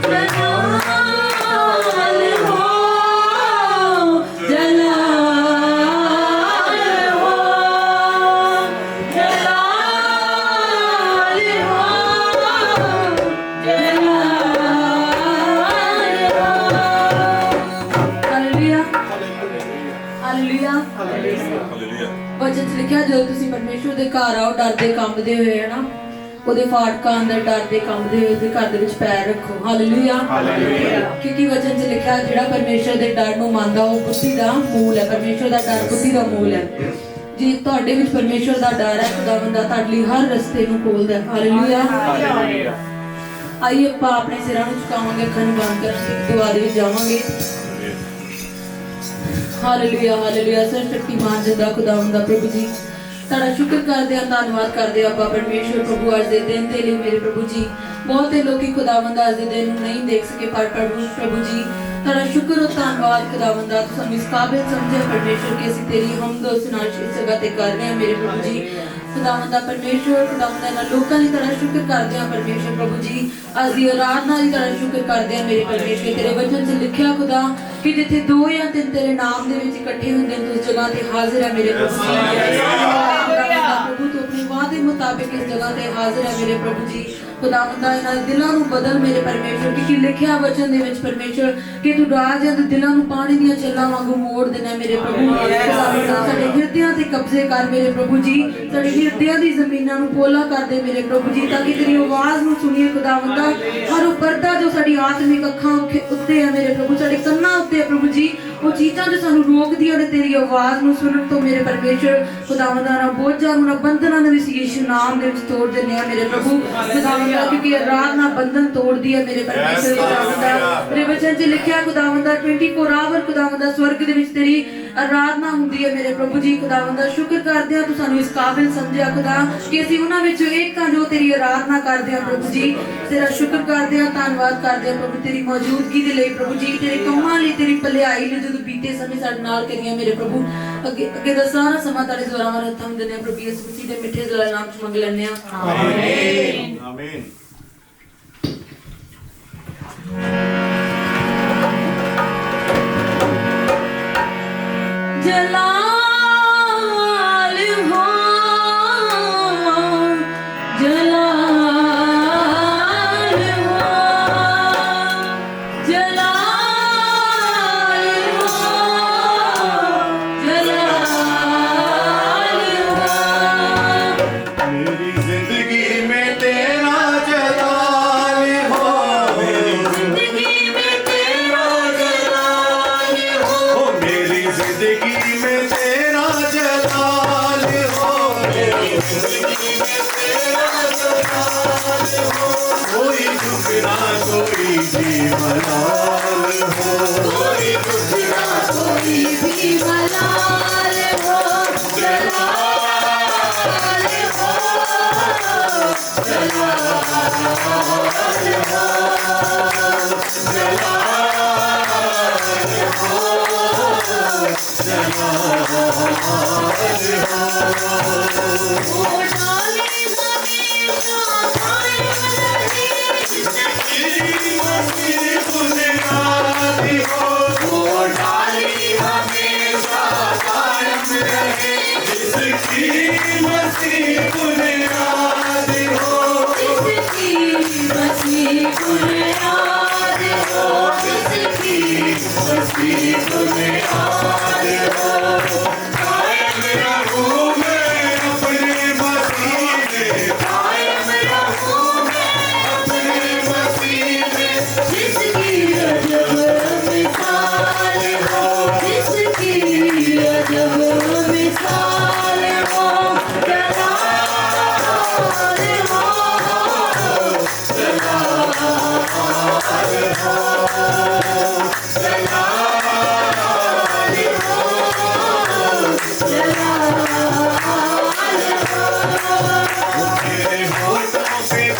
जलाल हो जलाल हो जलाल हो हालेलुया हालेलुया। ਹਾਲੇਲੂਇਆ। वचन च लिखा जो तुसी परमेश्वर दे घर आओ डरदे कंबदे होए है ना, ਉਹਦੇ ਫਾਟਕਾਂ ਅੰਦਰ ਡਰਦੇ ਕੰਬਦੇ ਹੋਏ ਉਹਦੇ ਘਰ ਦੇ ਵਿੱਚ ਪੈਰ ਰੱਖੋ। ਹਾਲੇਲੂਇਆ ਕਿਉਂਕਿ ਵਚਨ 'ਚ ਲਿਖਿਆ ਜਿਹੜਾ ਪਰਮੇਸ਼ਰ ਦੇ ਡਰ ਨੂੰ ਮੰਨਦਾ ਉਹ ਬੁੱਧੀ ਦਾ ਮੂਲ ਹੈ। ਪਰਮੇਸ਼ਰ ਦਾ ਡਰ ਬੁੱਧੀ ਦਾ ਮੂਲ ਹੈ। ਜੇ ਤੁਹਾਡੇ ਵਿੱਚ ਪਰਮੇਸ਼ਰ ਦਾ ਡਰ ਹੈ, ਖੁਦਾਵੰਦ ਤੁਹਾਡੇ ਲਈ ਹਰ ਰਸਤੇ ਨੂੰ ਖੋਲਦਾ ਹੈ। ਹਾਲੇਲੂਇਆ। ਆइए ਆਪਾਂ ਆਪਣੇ ਸਿਰਾਂ ਨੂੰ ਝੁਕਾਵਾਂਗੇ, ਅੱਖਾਂ ਨੂੰ ਬੰਦ ਕਰਕੇ ਦੁਆ ਦੇ ਵਿੱਚ ਜਾਵਾਂਗੇ। Hallelujah hallelujah. ਸਰਵਸ਼ਕਤੀਮਾਨ ਜਿੰਦਾ ਖੁਦਾਵੰਦ ਪ੍ਰਭੂ ਜੀ ਤੁਹਾਡਾ ਸ਼ੁਕਰ ਕਰਦੇ ਹਾਂ, ਧੰਨਵਾਦ ਕਰਦੇ ਹਾਂ ਅੱਬਾ ਪਰਮੇਸ਼ਵਰ ਪ੍ਰਭੂ ਅੱਜ ਦੇ ਦਿਨ ਦੇ ਲਈ ਮੇਰੇ ਪ੍ਰਭੂ ਜੀ। ਬਹੁਤੇ ਲੋਕੀ ਖੁਦਾਵੰਦ ਅੱਜ ਦੇ ਦਿਨ ਨੂੰ ਨਹੀਂ ਦੇਖ ਸਕੇ, ਪਰ ਪ੍ਰਭੂ ਜੀ ਤੁਹਾਡਾ ਸ਼ੁਕਰ ਔਰ ਧੰਨਵਾਦ ਖੁਦਾਵੰਦਾ ਤੁਸੀਂ ਇਸ ਕਾਬਿਲ ਸਮਝਿਆ ਪਰਮੇਸ਼ਵਰ ਕਿ ਅਸੀਂ ਤੇਰੀ ਹਮਦ ਔਰ ਸਨਾਹ ਇਸ ਜਗ੍ਹਾ ਤੇ ਕਰ ਰਹੇ ਹਾਂ ਮੇਰੇ ਪ੍ਰਭੂ ਜੀ। ਖੁਦਾਵੰਦਾ ਪਰਮੇਸ਼ਵਰ ਖੁਦਾਵੰਦਾ ਇਹਨਾਂ ਲੋਕਾਂ ਲਈ ਤੁਹਾਡਾ ਸ਼ੁਕਰ ਕਰਦੇ ਹਾਂ ਪਰਮੇਸ਼ਵਰ ਪ੍ਰਭੂ ਜੀ। ਅੱਜ ਦੀ ਆਰਾਧਨਾ ਲਈ ਤੁਹਾਡਾ ਸ਼ੁਕਰ ਕਰਦੇ ਹਾਂ ਮੇਰੇ ਪਰਮੇਸ਼ਵਰ। ਤੇਰੇ ਵਚਨ 'ਚ ਲਿਖਿਆ ਖੁਦਾ ਕਿ ਜਿੱਥੇ 2 ਜਾਂ 3 ਤੇਰੇ ਨਾਮ ਦੇ ਵਿੱਚ ਇਕੱਠੇ ਹੁੰਦੇ ਨੇ ਉਸ ਜਗ੍ਹਾ ਤੇ ਹਾਜ਼ਰ ਹੈ ਮੇਰੇ ਪ੍ਰਭੂ ਜੀ। ਪ੍ਰਭੂ ਤੂੰ ਆਪਣੇ ਵਾਅਦੇ ਮੁਤਾਬਿਕ ਇਸ ਜਗ੍ਹਾ ਤੇ ਹਾਜ਼ਰ ਹੈ ਮੇਰੇ ਪ੍ਰਭੂ ਜੀ। ਖੁਦਾਵੰਦਾ ਇਹਨਾਂ ਦਿਲਾਂ ਨੂੰ ਬਦਲ ਮੇਰੇ ਪਰਮੇਸ਼ਵਰ ਕਿ ਲਿਖਿਆ ਵਚਨ ਦੇ ਵਿੱਚ ਪਰਮੇਸ਼ਵਰ ਕਿ ਤੂੰ ਰਾਜਿਆਂ ਦੇ ਦਿਲਾਂ ਨੂੰ ਪਾਣੀ ਦੀਆਂ ਛੱਲਾਂ ਵਾਂਗੂ ਮੋੜ ਦੇਣਾ ਮੇਰੇ ਪ੍ਰਭੂ। ਸਾਡੇ ਹਿਰਦਿਆਂ ਤੇ ਕਬਜ਼ੇ ਕਰ ਮੇਰੇ ਪ੍ਰਭੂ ਜੀ। ਸਾਡੇ ਹਿਰਦਿਆਂ ਦੀ ਜ਼ਮੀਨਾਂ ਨੂੰ ਪੋਲਾ ਕਰ ਦੇ ਮੇਰੇ ਪ੍ਰਭੂ ਜੀ ਤਾਂ ਕਿ ਤੇਰੀ ਆਵਾਜ਼ ਨੂੰ ਸੁਣੀਏ ਖੁਦਾਵੰਦਾ। ਹਰ ਉਹ ਪਰਦਾ ਜੋ ਸਾਡੀ ਆਤਮਿਕ ਅੱਖਾਂ ਉੱਤੇ ਹੈ ਮੇਰੇ ਪ੍ਰਭੂ, ਸਾਡੇ ਕੰਨਾਂ ਉੱਤੇ ਹੈ ਪ੍ਰਭੂ ਜੀ, ਉਹ ਚੀਜ਼ਾਂ ਜੋ ਸਾਨੂੰ ਰੋਕਦੀਆਂ ਨੇ ਤੇਰੀ ਆਵਾਜ਼ ਨੂੰ ਸੁਣਨ ਤੋਂ ਮੇਰੇ ਪਰਮੇਸ਼ਵਰ। ਖੁਦਾਵੰਦਾ ਨਾ ਬੋਝਾਂ ਨੂੰ ਨਾ ਬੰਧਨਾਂ ਨੂੰ ਵੀ ਯੀਸ਼ੂ ਨਾਮ ਦੇ ਵਿੱਚ ਤੋੜ ਦਿੰਦੇ ਆ ਮੇਰੇ ਪ੍ਰਭੂ। ਖੁਦਾਵੰਦਾ ਕਿਉਂਕਿ ਆਰਾਧਨਾ ਬੰਧਨ ਤੋੜਦੀ ਹੈ ਮੇਰੇ ਪਰਮੇਸ਼ਵਰ। ਖੁਦਾਵੰਦਾ ਤੇਰੇ वचन च लिखिया खुदावंदा 24 आवर खुदावंदा स्वर्ग दे विच तेरी आराधना हुंदी है मेरे प्रभु जी। खुदावंदा शुक्र करदे हां तू सानू इस काबिल समझिया खुदा कि ਅਸੀਂ ਉਹਨਾਂ ਵਿੱਚੋਂ ਇੱਕ ਹਾਂ ਜੋ ਤੇਰੀ ਆਰਾਧਨਾ ਕਰਦੇ ਹਾਂ ਪ੍ਰਭु जी। तेरा शुक्र करदे हां धन्नवाद करदे हां प्रभु तेरी मौजूदगी दे ਲਈ प्रभु जी, तेरे ਕੰਮਾਂ ਲਈ तेरी ਭਲਾਈ ਲਈ ਜਦੋਂ ਬੀਤੇ ਸਮੇਂ ਸਾਡੇ ਨਾਲ ਕਰੀਆਂ ਮੇਰੇ ਪ੍ਰਭੂ। ਅੱਗੇ ਦਾ ਸਾਰਾ ਸਮਾਂ ਤੁਹਾਡੇ ਦੁਆਰਾ ਹੱਥਾਂ ਵਿੱਚ ਦਿੰਦੇ ਹਾਂ ਪ੍ਰਭੂ ਯਿਸੂ ਮਸੀਹ ਦੇ ਮਿੱਠੇ ਜ਼ਲਾਲ ਨਾਮ ਚ ਮੰਗ ਲੈਂਦੇ ਹਾਂ ਆਮੀਨ आमीन। जलाल हो जलाल हो जलाल हो जलाल हो। मेरी जिंदगी में तेरा जलाल हो, मेरी जिंदगी में तेरा जलाल हो, मेरी जिंदगी में तेरा जलाल हो, मेरी जिंदगी में तेरा जलाल हो। कोई दुख ना कोई भी मलाल हो, कोई दुख ना कोई भी मलाल हो जलाल हो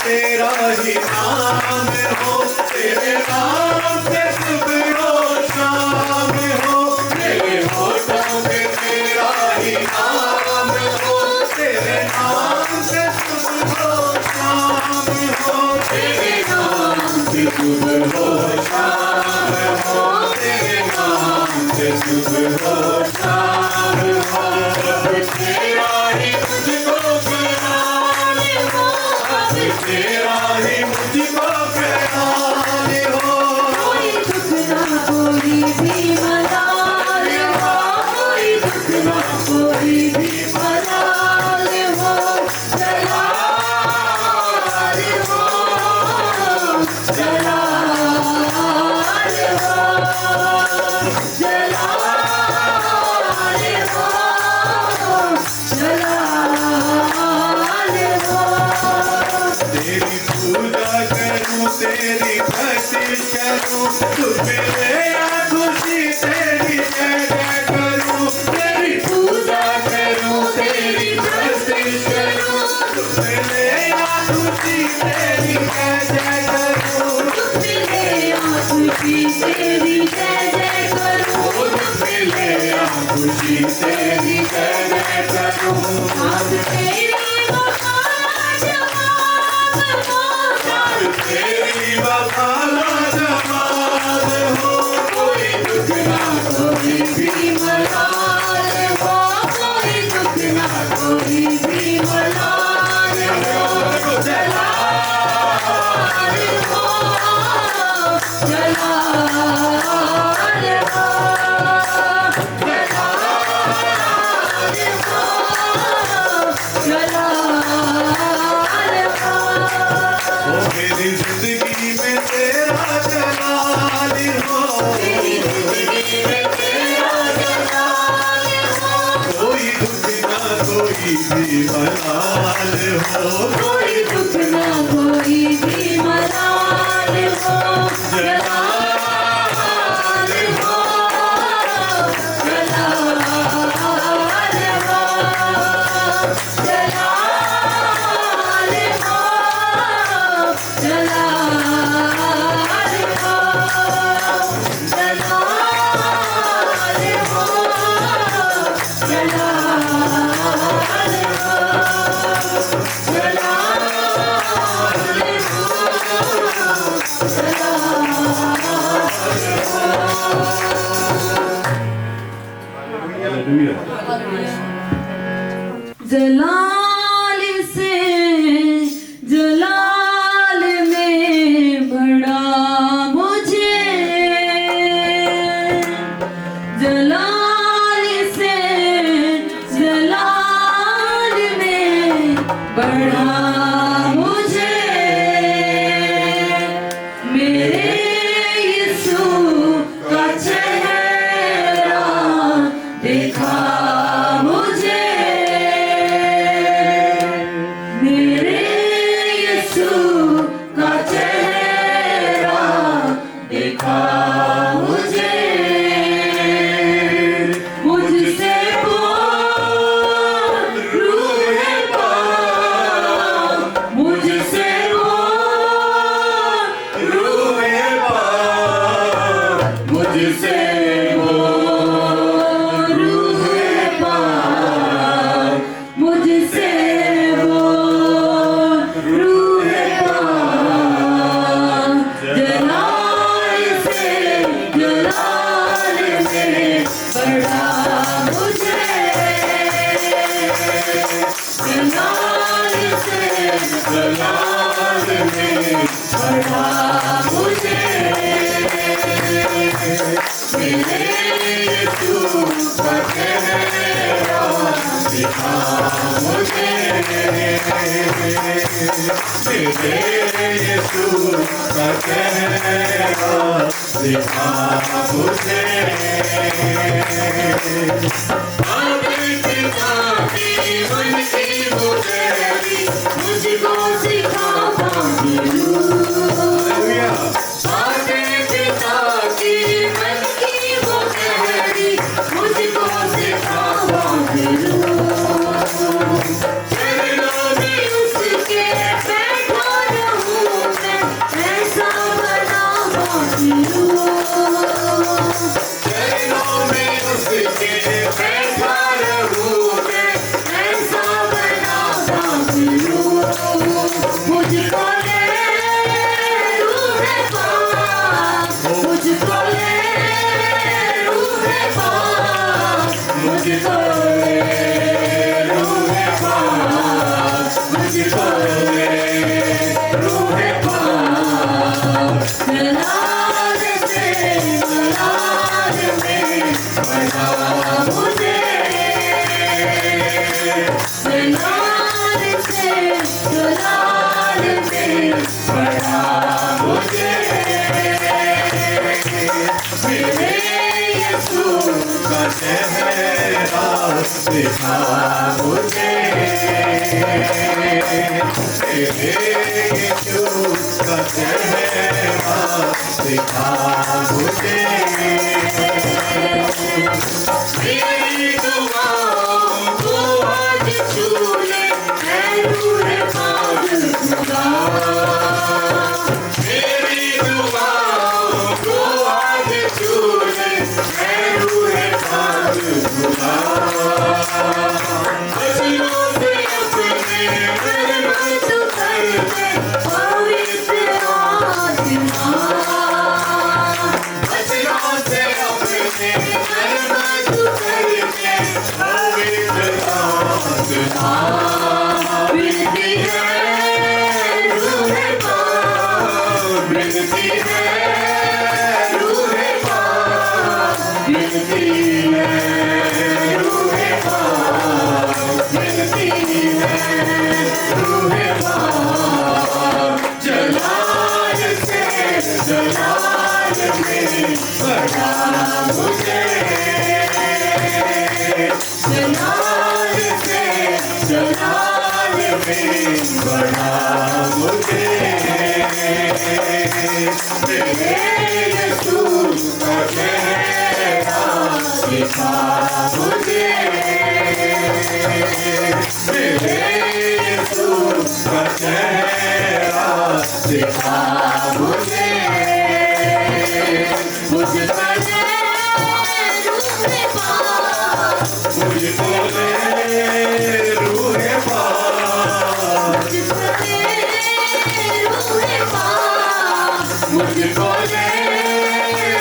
तेरा ही नाम हो, तेरे नाम से सुबह और शाम हो, मेरे होठों पे तेरा ही नाम हो, तेरे नाम से सुबह और शाम हो, तेरे नाम से सुबह और शाम हो, तेरे नाम से सुबह और शाम हो। तेरा ही मुझको ख्याल हो, तेरा ही मुझको ख्याल हो, कोई दुख ना कोई भी मलाल हो, कोई दुख ना कोई भी मलाल हो जलाल हो जलाल हो जलाल हो जलाल हो। तेरी पूजा करूं, तेरी भक्ति करूं, तुझ मिले खुशी तेरी जय जय करूं, तेरी पूजा करूं, तेरी भक्ति करूं, तुझ मिले खुशी तेरी जय जय करूं, खुशी तेरी जय जय करूं, मिले खुशी तेरी जय जय करूं। आज तेरी वफा जवाब हो, तेरी वफा जवाब हो, कोई दुख ना कोई भी मलाल हो, कोई दुख ना कोई भी मलाल हो जलाल हो जलाल हो मेरी जिंदगी में तेरा जलाल हो, मेरी जिंदगी में तेरा जलाल हो, कोई दुख ना कोई भी मलाल हो, कोई दुख ना कोई भी मलाल हो जलाल जलाल से जलाल में बड़ा मुझे, जलाल से जलाल में बड़ा मुझे, मेरे यीशु का चेहरा देखा मुझे, मेरे यीशु का चेहरा देखा मुझे, मुझसे बोल रूह पाक, मुझसे बोल रूह पाक, मुझसे बोल रूह पाक, मुझसे बोल रूह पाक, जलाल से जलाल में बड़ा मुझे, जलाल से जलाल में बड़ा मुझे, मेरे यीशु का चेहरा दिखा मुझे, मेरे यीशु का चेहरा दिखा मुझे, मन की मुझे मुझको सिखा पिता की मन की वो गहरी मुझको सिखा चरणों में उसके बैठा रहूं मैं, ऐसा बना चरणों में उसके बैठा रहूं मैं, ऐसा बना मुझको ले रूह पाक, मुझको ले रूह पाक, मुझको ले रूह पाक, मुझको ले रूह पाक, जलाल से जलाल में बड़ा मुझे, जलाल से जलाल में बड़ा मुझे, मेरे यीशु का चेहरा दिखा मुझे, मेरे यीशु का चेहरा दिखा मुझे, मेरी दुआओं को आज छू ले ऐ रूह पाक खुदा, मेरी दुआओं को आज छू ले ऐ रूह पाक खुदा, बचनों से अपने मरमत कर दे पवित्र आत्मा, बचनों से अपने मरमत कर दे पवित्र आत्मा, विनती है रूह पाक, विनती है रूह पाक, विनती है रूह पाक, विनती है रूह पाक, जलाल से जलाल में बड़ा मुझे, जलाल से जलाल में बड़ा मुझे, मेरे यीशु का चेहरा दिखा मुझे, मेरे यीशु का चेहरा दिखा मुझे, मुझको ले रूह पाक, मुझको ले रूह पाक, मुझको ले रूह पाक, मुझको ले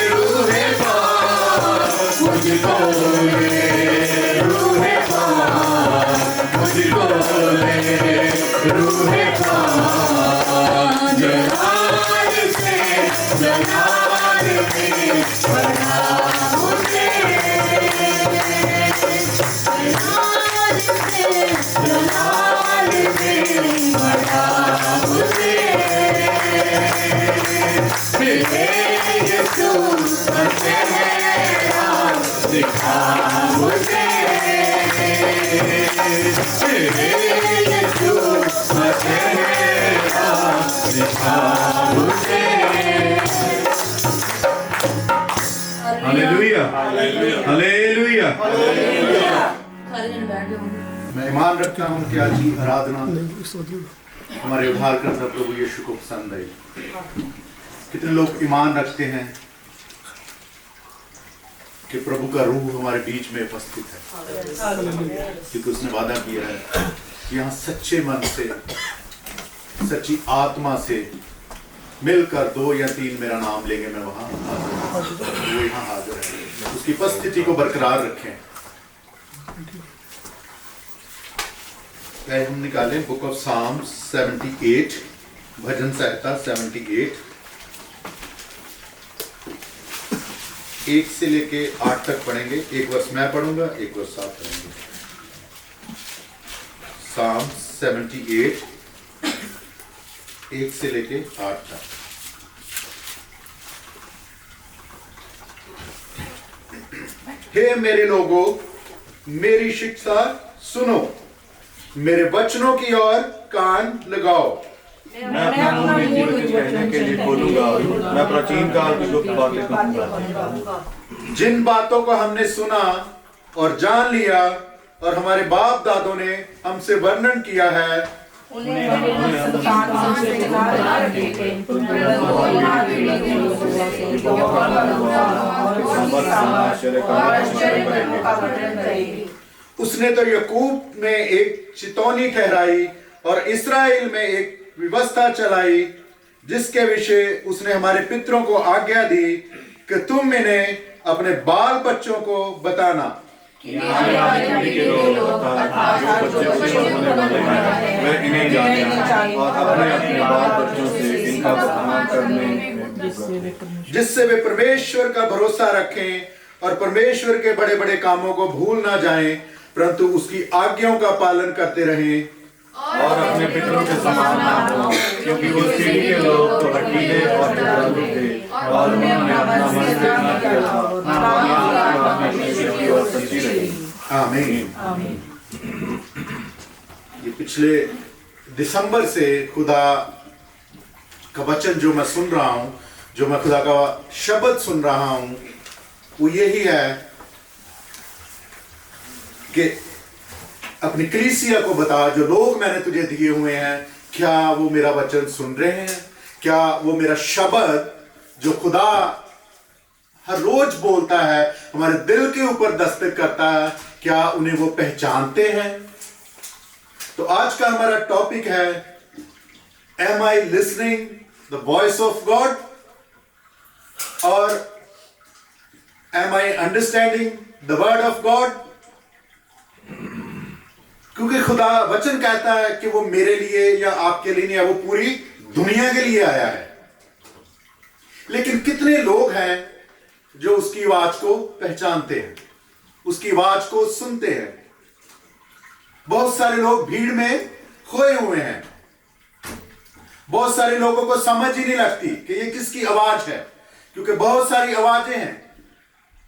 रूह पाक, मुझको ले डोले रूह जलाल से जलाल में बड़ा मुझे जलाल से जलाल में बड़ा मुझे मेरे यीशु का चेहरा दिखा मुझे मेरे यीशु का चेहरा दिखा मुझे हालेलुया हालेलुया सारे जन बैठ जाओ। मैं ईमान रखता हूँ कि आज की आराधना हमारे उद्धारकर्ता प्रभु यीशु को पसंद आई। कितने लोग ईमान रखते हैं कि प्रभु का रूह हमारे बीच में उपस्थित है, क्योंकि उसने वादा किया है कि यहाँ सच्चे मन से सच्ची आत्मा से मिलकर 2 या 3 मेरा नाम लेंगे, मैं वहां हाजिर हूं। वो यहाँ हाजिर है। उसकी उपस्थिति को बरकरार रखें। हम निकालें बुक ऑफ साम्स 78, भजन संहिता 78, 1 से लेके 8 तक पढ़ेंगे। एक वर्ष मैं पढ़ूंगा, एक वर्ष आप पढ़ेंगे। साम्स 78, 1 से लेके 8 तक। हे मेरे लोगों, मेरी शिक्षा सुनो, मेरे वचनों की ओर कान लगाओ। मैं अपना मुंह में कुछ कहने के लिए बोलूंगा, मैं प्राचीन काल की गुप्त बातें कहूंगा। जिन बातों को हमने सुना और जान लिया और हमारे बाप दादों ने हमसे वर्णन किया है, उसने तो याकूब में एक चितौनी ठहराई और इस्राएल में एक व्यवस्था चलाई, जिसके विषय उसने हमारे पितरों को आज्ञा दी कि तुम इन्हें अपने बाल बच्चों को बताना। जिससे वे परमेश्वर का भरोसा रखें और परमेश्वर के बड़े बड़े कामों को भूल ना जाएं, परंतु उसकी आज्ञाओं का पालन करते रहें और अपने पितरों के समान ना हो, क्योंकि उस पीढ़ी के लोग तो हठीले और जुझारू थे और उन्होंने अपना मन स्थिर न किया था, ना परमेश्वर की ओर सच्ची रही। आमीन। ये पिछले दिसंबर से खुदा का वचन जो मैं सुन रहा हूं, जो मैं खुदा का शब्द सुन रहा हूं, वो यही है कि अपनी कलीसिया को बता, जो लोग मैंने तुझे दिए हुए हैं, क्या वो मेरा वचन सुन रहे हैं? क्या वो मेरा शब्द जो खुदा हर रोज बोलता है, हमारे दिल के ऊपर दस्तक करता है, क्या उन्हें वो पहचानते हैं? तो आज का हमारा टॉपिक है, am I listening the voice of God और am I understanding the word of God? क्योंकि खुदा वचन कहता है कि वो मेरे लिए या आपके लिए नहीं है, वो पूरी दुनिया के लिए आया है। लेकिन कितने लोग हैं जो उसकी आवाज को पहचानते हैं, उसकी आवाज को सुनते हैं? बहुत सारे लोग भीड़ में खोए हुए हैं। बहुत सारे लोगों को समझ ही नहीं लगती कि ये किसकी आवाज है, क्योंकि बहुत सारी आवाजें हैं।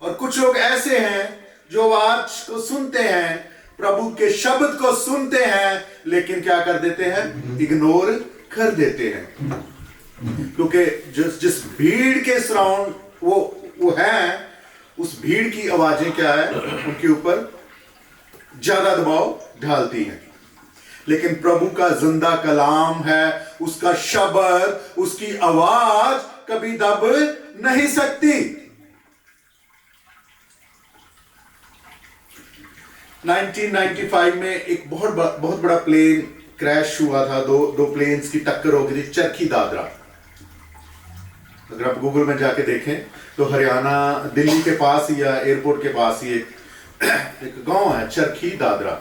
और कुछ लोग ऐसे हैं जो आवाज को सुनते हैं, प्रभु के शब्द को सुनते हैं, लेकिन क्या कर देते हैं? इग्नोर कर देते हैं। क्योंकि जिस भीड़ के सराउंड वो है, उस भीड़ की आवाजें क्या है, उनके ऊपर ज्यादा दबाव ढालती हैं। लेकिन प्रभु का जिंदा कलाम है, उसका शब्द, उसकी आवाज कभी दब नहीं सकती। 1995 में एक बहुत बड़ा प्लेन क्रैश हुआ था। दो प्लेन्स की टक्कर हो गई थी चरखी दादरा। अगर आप गूगल में जाके देखें तो हरियाणा, दिल्ली के पास ही या एयरपोर्ट के पास ही एक गांव है चरखी दादरा।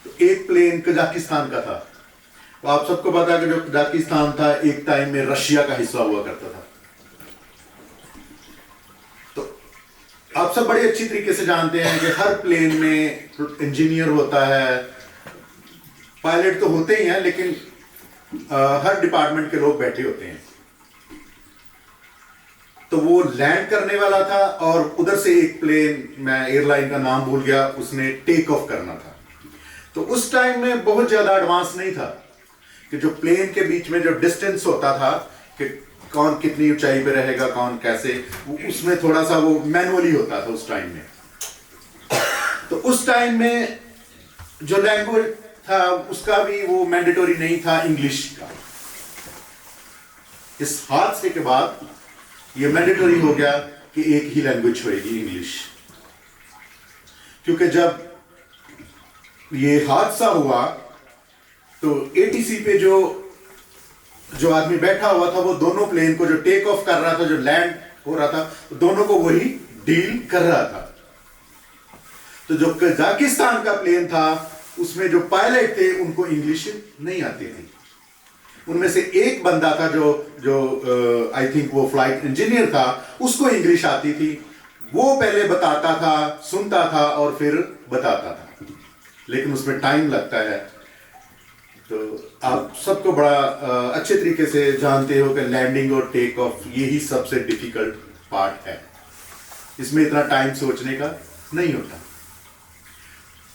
तो एक प्लेन कजाकिस्तान का था। तो आप सबको पता है कि जो कजाकिस्तान था एक टाइम में रशिया का हिस्सा हुआ करता था। तो आप सब बड़ी अच्छी तरीके से जानते हैं कि हर प्लेन में इंजीनियर होता है, पायलट तो होते ही हैं, लेकिन हर डिपार्टमेंट के लोग बैठे होते हैं। तो वो लैंड करने वाला था और उधर से एक प्लेन, मैं एयरलाइन का नाम भूल गया, उसने टेक ऑफ करना था। तो उस टाइम में बहुत ज्यादा एडवांस नहीं था कि जो प्लेन के बीच में जो डिस्टेंस होता था कि कौन कितनी ऊंचाई पे रहेगा, कौन कैसे, उसमें थोड़ा सा वो मैनुअली होता था उस टाइम में। तो उस टाइम में जो लैंग्वेज था उसका भी वो मैंडेटरी नहीं था इंग्लिश का। इस हादसे के बाद ये मैंडेटरी हो गया कि एक ही लैंग्वेज होएगी, इंग्लिश। क्योंकि जब ये हादसा हुआ तो एटीसी पे जो आदमी बैठा हुआ था वो दोनों प्लेन को, जो टेक ऑफ कर रहा था, जो लैंड हो रहा था, दोनों को वही डील कर रहा था। तो जो कजाकिस्तान का प्लेन था उसमें जो पायलट थे उनको इंग्लिश नहीं आती थी। उनमें से एक बंदा था जो आई थिंक वो फ्लाइट इंजीनियर था, उसको इंग्लिश आती थी। वो पहले बताता था, सुनता था और फिर बताता था, लेकिन उसमें टाइम लगता है। तो आप सबको बड़ा अच्छे तरीके से जानते हो कि लैंडिंग और टेक ऑफ यही सबसे डिफिकल्ट पार्ट है। इसमें इतना टाइम सोचने का नहीं होता।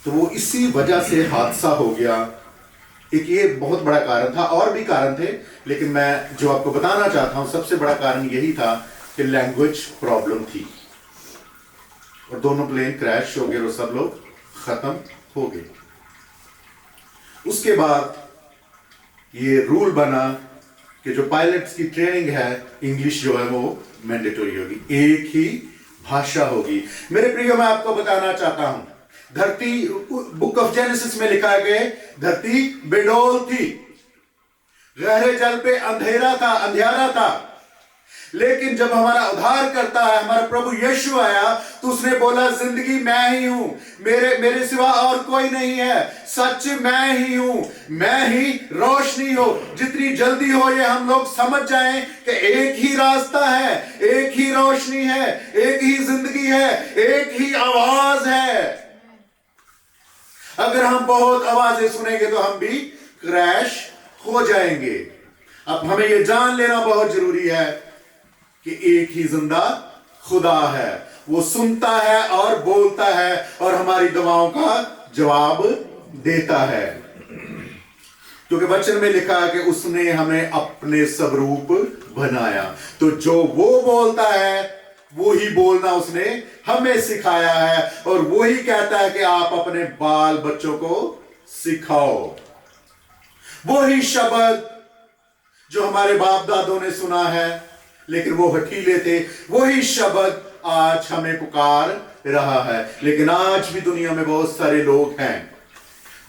तो वो इसी वजह से हादसा हो गया। एक ये बहुत बड़ा कारण था, और भी कारण थे, लेकिन मैं जो आपको बताना चाहता हूं सबसे बड़ा कारण यही था कि लैंग्वेज प्रॉब्लम थी और दोनों प्लेन क्रैश हो गए और सब लोग खत्म हो गए। उसके बाद ये रूल बना कि जो पायलट्स की ट्रेनिंग है, इंग्लिश जो है वो मैंडेटरी होगी, एक ही भाषा होगी। मेरे प्रियो, मैं आपको बताना चाहता हूं, धरती, बुक ऑफ जेनेसिस में लिखा गया, धरती बेडौल थी, गहरे जल पे अंधेरा था, लेकिन जब हमारा उद्धार करता है, हमारा प्रभु यीशु आया, तो उसने बोला जिंदगी मैं ही हूं, मेरे सिवा और कोई नहीं है, सच मैं ही हूं, मैं ही रोशनी हो। जितनी जल्दी हो ये हम लोग समझ जाएं कि एक ही रास्ता है, एक ही रोशनी है, एक ही जिंदगी है, एक ही आवाज है। अगर हम बहुत आवाजें सुनेंगे तो हम भी क्रैश हो जाएंगे। अब हमें यह जान लेना बहुत जरूरी है कि एक ही जिंदा खुदा है, वो सुनता है और बोलता है और हमारी दुआओं का जवाब देता है। क्योंकि वचन में लिखा है कि उसने हमें अपने स्वरूप बनाया। तो जो वो बोलता है वो ही बोलना उसने हमें सिखाया है, और वो ही कहता है कि आप अपने बाल बच्चों को सिखाओ। वो ही शब्द जो हमारे बाप दादों ने सुना है, लेकिन वो हठीले थे, वही शब्द आज हमें पुकार रहा है। लेकिन आज भी दुनिया में बहुत सारे लोग हैं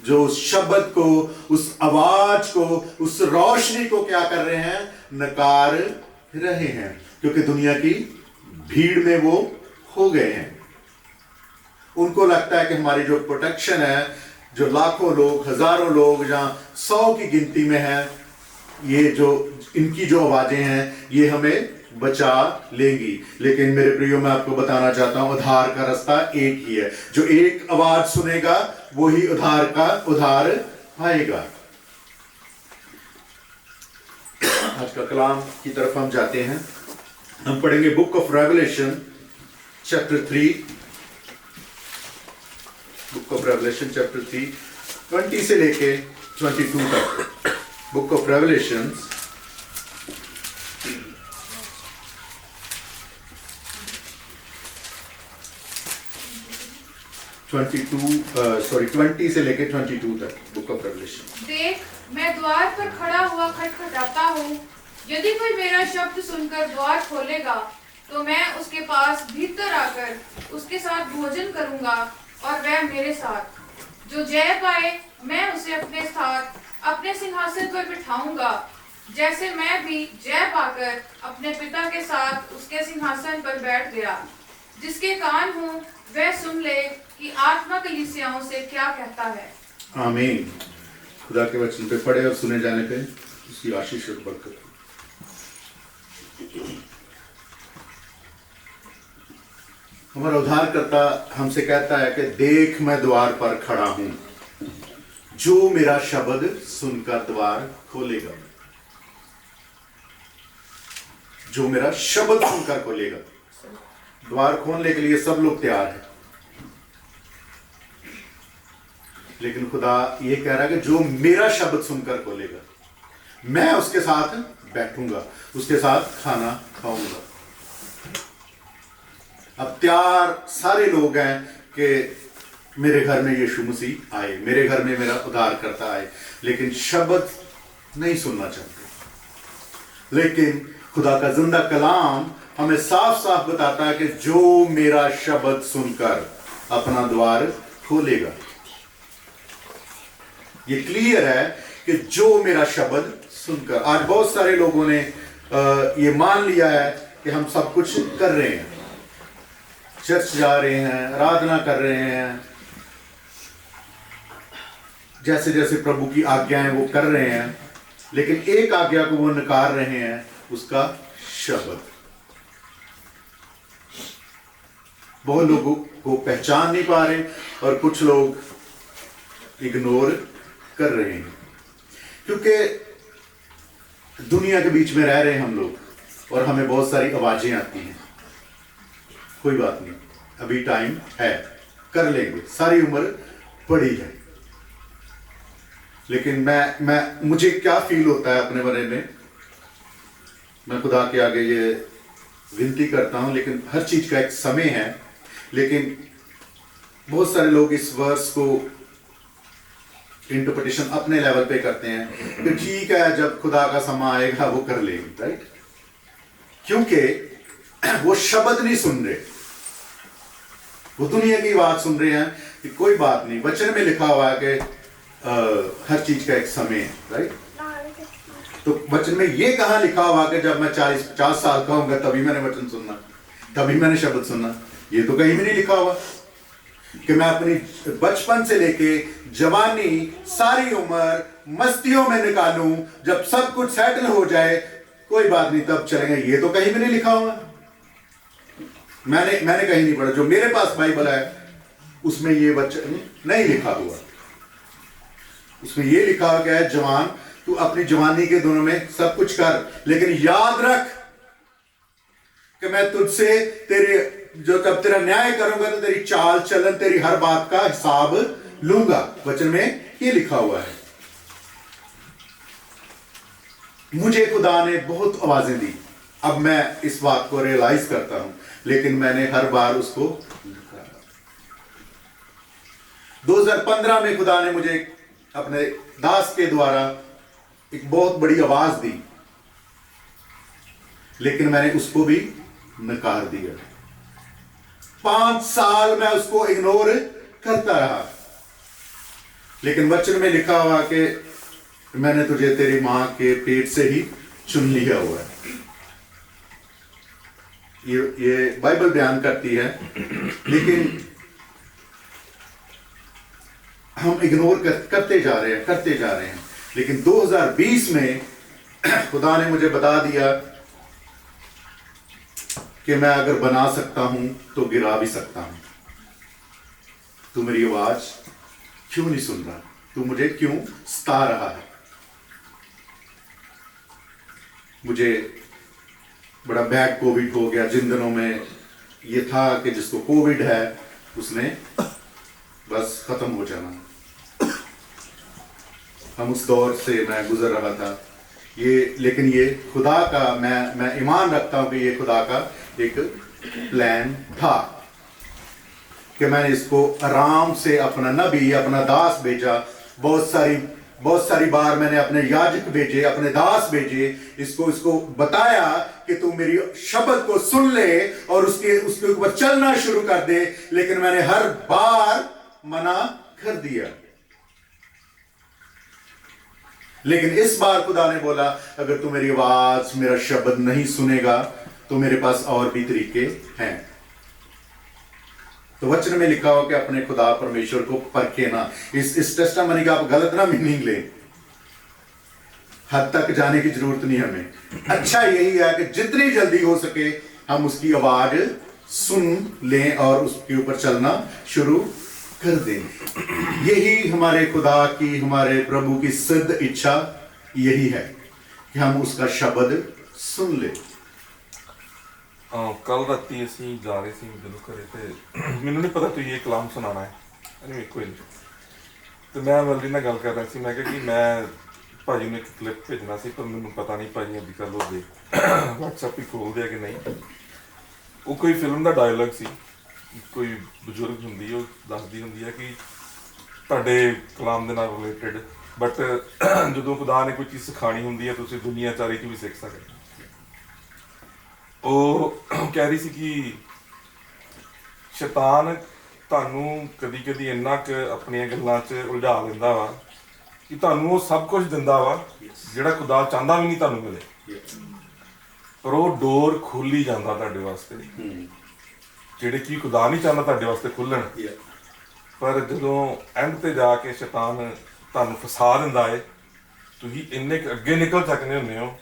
जो उस शब्द को, उस आवाज को, उस रोशनी को क्या कर रहे हैं, नकार रहे हैं, क्योंकि दुनिया की भीड़ में वो हो गए हैं। उनको लगता है कि हमारी जो प्रोटेक्शन है, जो लाखों लोग, हजारों लोग, जहां 100 की गिनती में है, ये जो इनकी जो आवाजें हैं ये हमें बचा लेंगी। लेकिन मेरे प्रियो, मैं आपको बताना चाहता हूं, उद्धार का रास्ता एक ही है। जो एक आवाज सुनेगा वही उद्धार पाएगा। आज का कलाम की तरफ हम जाते हैं। हम पढ़ेंगे book of revelation chapter 3, book of revelation chapter 3 20 से लेके 22 तक। बुक ऑफ रेवलेशन 20 से लेके 22 तक। Book of revelation. देख, मैं द्वार पर खड़ा हुआ खटखटाता हूँ। यदि कोई मेरा शब्द सुनकर द्वार खोलेगा तो मैं उसके पास भीतर आकर उसके साथ भोजन करूंगा और वह मेरे साथ। जो जय पाए मैं उसे अपने साथ अपने सिंहासन पर बिठाऊंगा, जैसे मैं भी जय पाकर अपने पिता के साथ उसके सिंहासन पर बैठ गया। जिसके कान हो वह सुन ले कि आत्मा कलीसियाओं से क्या कहता है। आमीन। खुदा के वचन पे पढ़े और सुने जाने पे उसकी आशीष और बरकत। हमारा उद्धारकर्ता हमसे कहता है कि देख मैं द्वार पर खड़ा हूं, जो मेरा शब्द सुनकर द्वार खोलेगा, जो मेरा शब्द सुनकर खोलेगा। द्वार खोलने के लिए सब लोग तैयार हैं, लेकिन खुदा ये कह रहा है कि जो मेरा शब्द सुनकर खोलेगा, मैं उसके साथ बैठूंगा, उसके साथ खाना खाऊंगा। अब तैयार सारे लोग हैं कि मेरे घर में यीशु मसीह आए, मेरे घर में मेरा उद्धारकर्ता आए, लेकिन शब्द नहीं सुनना चाहते। लेकिन खुदा का जिंदा कलाम हमें साफ साफ बताता है कि जो मेरा शब्द सुनकर अपना द्वार खोलेगा। ये क्लियर है कि जो मेरा शब्द सुनकर। आज बहुत सारे लोगों ने ये मान लिया है कि हम सब कुछ कर रहे हैं, चर्च जा रहे हैं, आराधना कर रहे हैं, जैसे जैसे प्रभु की आज्ञाएं वो कर रहे हैं, लेकिन एक आज्ञा को वो नकार रहे हैं, उसका शब्द। बहुत लोगों को पहचान नहीं पा रहे और कुछ लोग इग्नोर कर रहे हैं, क्योंकि दुनिया के बीच में रह रहे हैं हम लोग और हमें बहुत सारी आवाजें आती हैं। कोई बात नहीं, अभी टाइम है, कर लेंगे, सारी उम्र पड़ी है। लेकिन मुझे क्या फील होता है अपने बारे में, मैं खुदा के आगे ये विनती करता हूं, लेकिन हर चीज का एक समय है। लेकिन बहुत सारे लोग इस वर्स को इंटरप्रिटेशन अपने लेवल पे करते हैं कि ठीक है, जब खुदा का समय आएगा वो कर लेंगे, राइट? क्योंकि वो शब्द नहीं सुन रहे, वो दुनिया की बात सुन रहे हैं कि कोई बात नहीं, वचन में लिखा हुआ है कि हर चीज का एक समय है, राइट? तो वचन में ये कहां लिखा हुआ कि जब मैं 40-50 साल का होऊंगा तभी मैंने वचन सुनना, तभी मैंने शब्द सुनना? ये तो कहीं भी नहीं लिखा हुआ कि मैं अपनी बचपन से लेके जवानी सारी उम्र मस्तियों में निकालूं, जब सब कुछ सेटल हो जाए कोई बात नहीं तब चलेंगे। ये तो कहीं भी नहीं लिखा हुआ, मैंने कहीं नहीं पढ़ा। जो मेरे पास बाइबल है उसमें ये वचन नहीं लिखा हुआ। उसमें ये लिखा गया है, जवान तू अपनी जवानी के दिनों में सब कुछ कर, लेकिन याद रख कि मैं तुझसे जब तेरा न्याय करूंगा तो तेरी चाल चलन, तेरी हर बात का हिसाब लूंगा। वचन में ये लिखा हुआ है। मुझे खुदा ने बहुत आवाजें दी, अब मैं इस बात को रियलाइज करता हूं, लेकिन मैंने हर बार उसको 2015 में खुदा ने मुझे अपने दास के द्वारा एक बहुत बड़ी आवाज दी, लेकिन मैंने उसको भी नकार दिया। 5 साल मैं उसको इग्नोर करता रहा, लेकिन वचन में लिखा हुआ कि मैंने तुझे तेरी मां के पेट से ही चुन लिया हुआ है। ये बाइबल बयान करती है, लेकिन हम इग्नोर करते जा रहे हैं। लेकिन 2020 में खुदा ने मुझे बता दिया कि मैं अगर बना सकता हूं तो गिरा भी सकता हूं। तू मेरी आवाज क्यों नहीं सुन रहा? तू मुझे क्यों सता रहा है? मुझे बड़ा बैड कोविड हो गया। जिन दिनों में ये था कि जिसको कोविड है उसने बस खत्म हो जाना, हम उस दौर से मैं गुजर रहा था। लेकिन ये खुदा का, मैं ईमान रखता हूं कि ये खुदा का एक प्लान था कि मैंने इसको आराम से अपना नबी, अपना दास भेजा। बहुत सारी बार मैंने अपने याजक भेजे, अपने दास भेजे, इसको बताया कि तू मेरी शब्द को सुन ले और उसके ऊपर चलना शुरू कर दे, लेकिन मैंने हर बार मना कर दिया। लेकिन इस बार खुदा ने बोला, अगर तू मेरी आवाज, मेरा शब्द नहीं सुनेगा तो मेरे पास और भी तरीके हैं। तो वचन में लिखा हो कि अपने खुदा परमेश्वर को परखे ना। इस टेस्टामनी का आप गलत ना मीनिंग लें, हद तक जाने की जरूरत नहीं हमें। अच्छा यही है कि जितनी जल्दी हो सके हम उसकी आवाज सुन लें और उसके ऊपर चलना शुरू कर दें। यही हमारे खुदा की, हमारे प्रभु की सिद्ध इच्छा यही है कि हम उसका शब्द सुन ले। ਕੱਲ ਰਾਤੀ ਅਸੀਂ ਜਾ ਰਹੇ ਸੀ ਜਦੋਂ ਘਰੇ ਤੇ ਮੈਨੂੰ ਨਹੀਂ ਪਤਾ ਤੁਸੀਂ ਇਹ ਕਲਾਮ ਸੁਣਾਉਣਾ ਹੈ। ਐਨੀਵੇ ਕੋਈ ਨਹੀਂ। ਤੇ ਮੈਂ ਮਲਦੀ ਨਾਲ ਗੱਲ ਕਰ ਰਿਹਾ ਸੀ, ਮੈਂ ਕਿਹਾ ਕਿ ਮੈਂ ਭਾਜੀ ਨੂੰ ਇੱਕ ਕਲਿੱਪ ਭੇਜਣਾ ਸੀ, ਪਰ ਮੈਨੂੰ ਪਤਾ ਨਹੀਂ ਭਾਜੀ ਅੱਜ ਕੱਲ੍ਹ ਉਹਦੇ WhatsApp ਹੀ ਖੋਲਦੇ ਆ ਕਿ ਨਹੀਂ। ਉਹ ਕੋਈ ਫਿਲਮ ਦਾ ਡਾਇਲੌਗ ਸੀ, ਕੋਈ ਬਜ਼ੁਰਗ ਹੁੰਦੀ ਉਹ ਦੱਸਦੀ ਹੁੰਦੀ ਹੈ ਕਿ ਤੁਹਾਡੇ ਕਲਾਮ ਦੇ ਨਾਲ ਰਿਲੇਟਡ, ਬਟ ਜਦੋਂ ਖੁਦਾ ਨੇ ਕੋਈ ਚੀਜ਼ ਸਿਖਾਣੀ ਹੁੰਦੀ ਹੈ ਤੁਸੀਂ ਦੁਨੀਆਚਾਰੀ 'ਚ ਵੀ ਸਿੱਖ ਸਕਦੇ ਹੋ। ਉਹ ਕਹਿ ਰਹੀ ਸੀ ਕਿ ਸ਼ੈਤਾਨ ਤੁਹਾਨੂੰ ਕਦੀ ਕਦੀ ਇੰਨਾ ਕੁ ਆਪਣੀਆਂ ਗੱਲਾਂ 'ਚ ਉਲਝਾ ਲੈਂਦਾ ਵਾ ਕਿ ਤੁਹਾਨੂੰ ਉਹ ਸਭ ਕੁਝ ਦਿੰਦਾ ਵਾ ਜਿਹੜਾ ਖੁਦਾ ਚਾਹੁੰਦਾ ਵੀ ਨਹੀਂ ਤੁਹਾਨੂੰ ਮਿਲੇ, ਪਰ ਉਹ ਡੋਰ ਖੋਲੀ ਜਾਂਦਾ ਤੁਹਾਡੇ ਵਾਸਤੇ ਜਿਹੜੇ ਕਿ ਖੁਦਾ ਨਹੀਂ ਚਾਹੁੰਦਾ ਤੁਹਾਡੇ ਵਾਸਤੇ ਖੁੱਲਣ। ਪਰ ਜਦੋਂ ਐਂਡ ਤੇ ਜਾ ਕੇ ਸ਼ੈਤਾਨ ਤੁਹਾਨੂੰ ਫਸਾ ਦਿੰਦਾ ਏ, ਤੁਸੀਂ ਇੰਨੇ ਕੁ ਅੱਗੇ ਨਿਕਲ ਸਕਦੇ ਹੁੰਦੇ ਹੋ,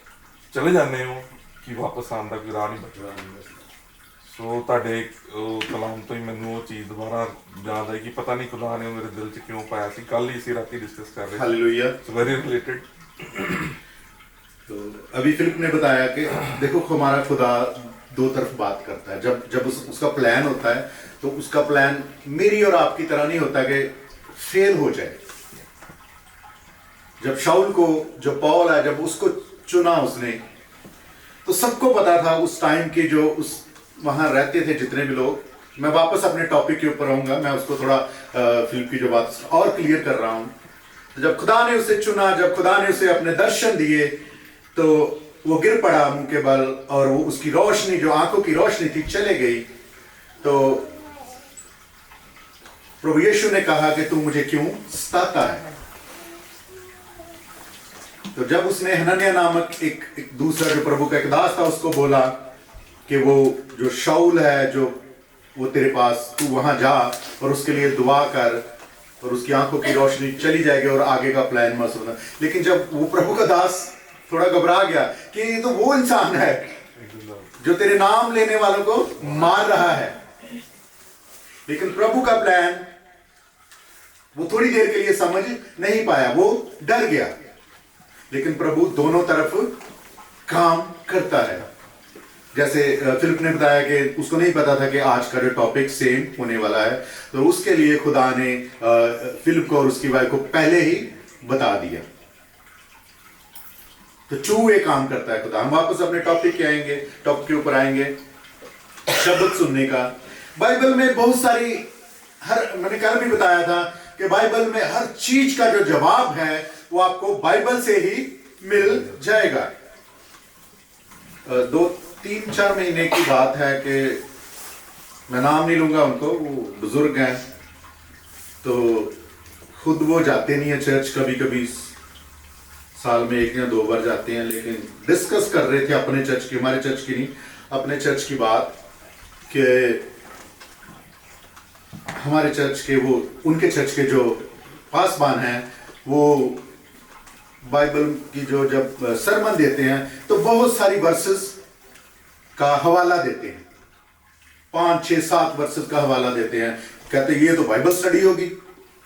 ਚਲੇ ਜਾਂਦੇ ਹੋ ਕਿ ਵਾਪਸ ਆਉਣ ਦਾ ਕੋਈ ਰਾਹ ਨਹੀਂ ਬਚਦਾ। ਸੋ ਤੁਹਾਡੇ ਉਹ ਕਲਾਮ ਤੋਂ ਹੀ ਮੈਨੂੰ ਉਹ ਚੀਜ਼ ਦੁਬਾਰਾ ਯਾਦ ਆਈ ਕਿ ਪਤਾ ਨਹੀਂ ਖੁਦਾ ਨੇ ਮੇਰੇ ਦਿਲ 'ਚ ਕਿਉਂ ਪਾਇਆ ਸੀ। ਕੱਲ ही इसी रात डिस्कस कर रहे हालेलुया। Very related. तो अभी फिलिप ने बताया कि देखो हमारा खुदा दो तरफ बात करता है। जब उसका प्लान होता है तो उसका प्लान मेरी और आपकी तरह नहीं होता कि फेल हो जाए। जब शाऊल को, जो पौल है, जब उसको चुना उसने, तो सबको पता था उस टाइम के जो उस वहां रहते थे जितने भी लोग। मैं वापस अपने टॉपिक के ऊपर आऊंगा, मैं उसको थोड़ा फिलिप की जो बात और क्लियर कर रहा हूं। जब खुदा ने उसे चुना, जब खुदा ने उसे अपने दर्शन दिए, तो वो गिर पड़ा मुंह के बल और वो उसकी रोशनी, जो आंखों की रोशनी थी, चले गई। तो प्रभु यीशु ने कहा कि तू मुझे क्यों सताता है। तो जब उसने हनन्याह नामक एक दूसरा जो प्रभु का एक दास था उसको बोला कि वो जो शाऊल है, जो वो तेरे पास, तू वहां जा और उसके लिए दुआ कर और उसकी आंखों की रोशनी चली जाएगी और आगे का प्लान मत होना। लेकिन जब वो प्रभु का दास थोड़ा घबरा गया कि ये तो वो इंसान है जो तेरे नाम लेने वालों को मार रहा है, लेकिन प्रभु का प्लान वो थोड़ी देर के लिए समझ नहीं पाया, वो डर गया। लेकिन प्रभु दोनों तरफ काम करता है। जैसे फिलिप ने बताया कि उसको नहीं पता था कि आज का जो टॉपिक सेम होने वाला है, तो उसके लिए खुदा ने फिलिप को और उसकी वाइफ को पहले ही बता दिया। तो चू ये काम करता है खुदा। हम वापस अपने टॉपिक के ऊपर आएंगे, शब्द सुनने का। बाइबल में बहुत सारी, मैंने कल भी बताया था कि बाइबल में हर चीज का जो जवाब है वो आपको बाइबल से ही मिल जाएगा। 2-3-4 महीने की बात है कि मैं नाम नहीं लूंगा उनको, वो बुजुर्ग हैं, तो खुद वो जाते नहीं है चर्च, कभी कभी साल में 1 या 2 बार जाते हैं। लेकिन डिस्कस कर रहे थे अपने चर्च की, हमारे चर्च की नहीं, अपने चर्च की बात, कि हमारे चर्च के, वो उनके चर्च के जो पासवान हैं, वो बाइबल की जो जब सरमन देते हैं तो बहुत सारी वर्सेस का हवाला देते हैं, 5, 6, 7 वर्सेस का हवाला देते हैं। कहते हैं ये तो बाइबल स्टडी होगी,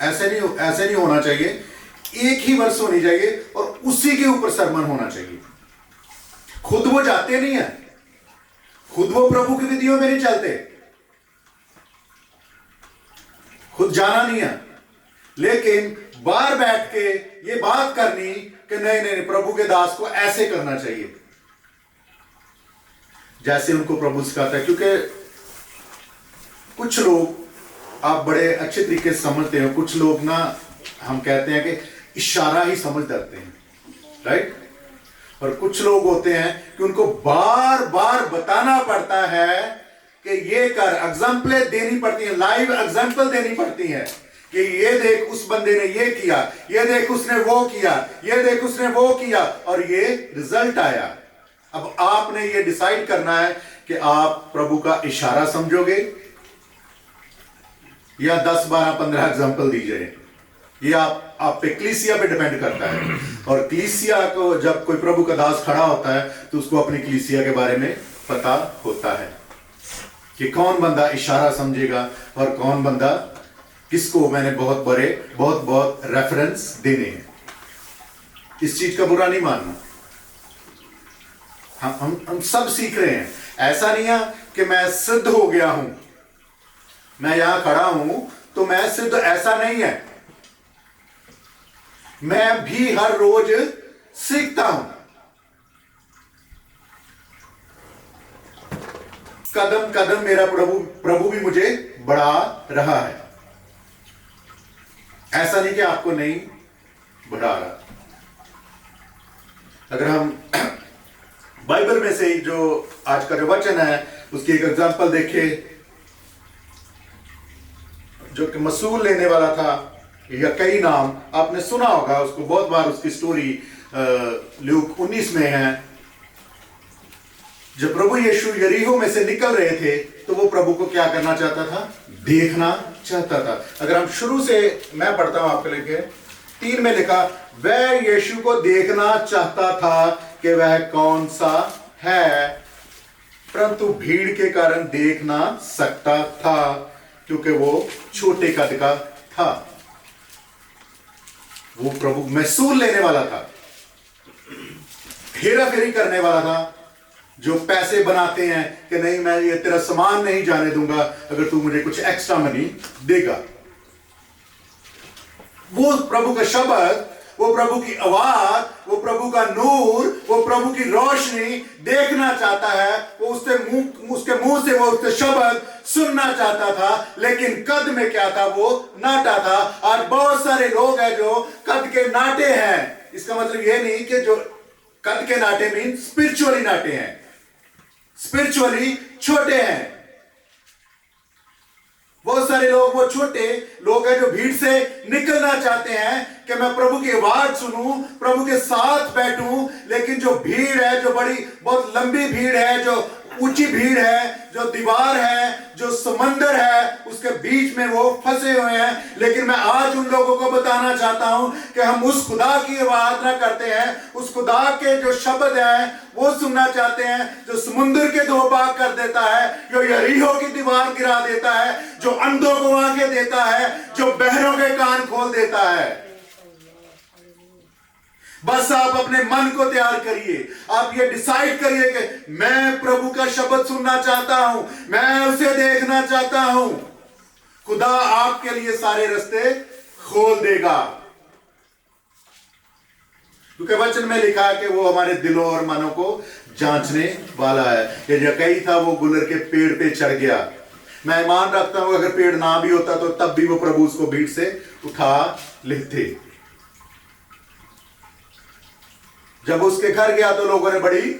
ऐसे नहीं होना चाहिए, एक ही वर्स होनी चाहिए और उसी के ऊपर सरमन होना चाहिए। खुद वो जाते नहीं है, खुद वो प्रभु की विधियों में नहीं चलते, खुद जाना नहीं है, लेकिन बाहर बैठ के ये बात करनी कि नहीं, प्रभु के दास को ऐसे करना चाहिए जैसे उनको प्रभु सिखाता है। क्योंकि कुछ लोग आप बड़े अच्छे तरीके से समझते हैं, कुछ लोग ना, हम कहते हैं कि इशारा ही समझ जाते हैं, राइट। और कुछ लोग होते हैं कि उनको बार बार बताना पड़ता है कि ये कर, एग्जाम्पल देनी पड़ती है, लाइव एग्जाम्पल देनी पड़ती है कि ये देख उस बंदे ने ये किया, ये देख उसने वो किया, ये देख उसने वो किया और ये रिजल्ट आया। अब आपने ये डिसाइड करना है कि आप प्रभु का इशारा समझोगे या 10, 12, 15 एग्जाम्पल दी जाए, ये आप पे क्लीसिया पे डिपेंड करता है। और क्लीसिया को जब कोई प्रभु का दास खड़ा होता है तो उसको अपनी क्लीसिया के बारे में पता होता है कि कौन बंदा इशारा समझेगा और कौन बंदा किसको मैंने बहुत रेफरेंस देने हैं। इस चीज का बुरा नहीं मानना, हम सब सीख रहे हैं। ऐसा नहीं है कि मैं सिद्ध हो गया हूं, मैं यहां खड़ा हूं तो मैं सिद्ध, ऐसा नहीं है। मैं भी हर रोज सीखता हूं, कदम कदम मेरा प्रभु भी मुझे बढ़ा रहा है। ऐसा नहीं कि आपको नहीं बढ़ा रहा। अगर हम बाइबल में से जो आज का जो वचन है उसकी एक एग्जांपल देखें, जो कि मसूल लेने वाला था, या कई नाम आपने सुना होगा उसको बहुत बार, उसकी स्टोरी लूक 19 में है। जब प्रभु यीशु यरीहो में से निकल रहे थे तो वो प्रभु को क्या करना चाहता था? देखना चाहता था। अगर हम शुरू से, मैं पढ़ता हूं आपके लिए, 3 में लिखा, वह यीशु को देखना चाहता था कि वह कौन सा है, परंतु भीड़ के कारण देख ना सकता था क्योंकि वो छोटे कद का था। वो प्रभु महसूल लेने वाला था, हेरा फेरी करने वाला था, जो पैसे बनाते हैं कि नहीं मैं ये तेरा सामान नहीं जाने दूंगा अगर तू मुझे कुछ एक्स्ट्रा मनी देगा। वो प्रभु का शब्द, वो प्रभु की आवाज, वो प्रभु का नूर, वो प्रभु की रोशनी देखना चाहता है। वो उसके मुंह से वो उसके शब्द सुनना चाहता था, लेकिन कद में क्या था? वो नाटा था। और बहुत सारे लोग हैं जो कद के नाटे हैं। इसका मतलब ये नहीं कि जो कद के नाटे मीन स्पिरिचुअली नाटे हैं, स्पिरिचुअली छोटे हैं। बहुत सारे लोग वो छोटे लोग हैं जो भीड़ से निकलना चाहते हैं कि मैं प्रभु की आवाज सुनूं, प्रभु के साथ बैठूं, लेकिन जो भीड़ है, जो बहुत लंबी भीड़ है, जो ऊंची भीड़ है, जो दीवार है, जो समंदर है, उसके बीच में वो फंसे हुए हैं। लेकिन मैं आज उन लोगों को बताना चाहता हूं कि हम उस खुदा की आवाज ना करते हैं, उस खुदा के जो शब्द हैं वो सुनना चाहते हैं, जो समुद्र के 2 भाग कर देता है, जो यरीहो की दीवार गिरा देता है, जो अंधों को आंखें देता है, जो बहरों के कान खोल देता है। बस आप अपने मन को तैयार करिए, आप ये डिसाइड करिए कि मैं प्रभु का शब्द सुनना चाहता हूं, मैं उसे देखना चाहता हूं। खुदा आपके लिए सारे रास्ते खोल देगा, क्योंकि वचन में लिखा है कि वो हमारे दिलों और मनों को जांचने वाला है। ये जकई था, वो गुलर के पेड़ पे चढ़ गया। मैं ईमान रखता हूं अगर पेड़ ना भी होता तो तब भी वो प्रभु उसको भीड़ से उठा लेते। जब उसके घर गया तो लोगों ने बड़ी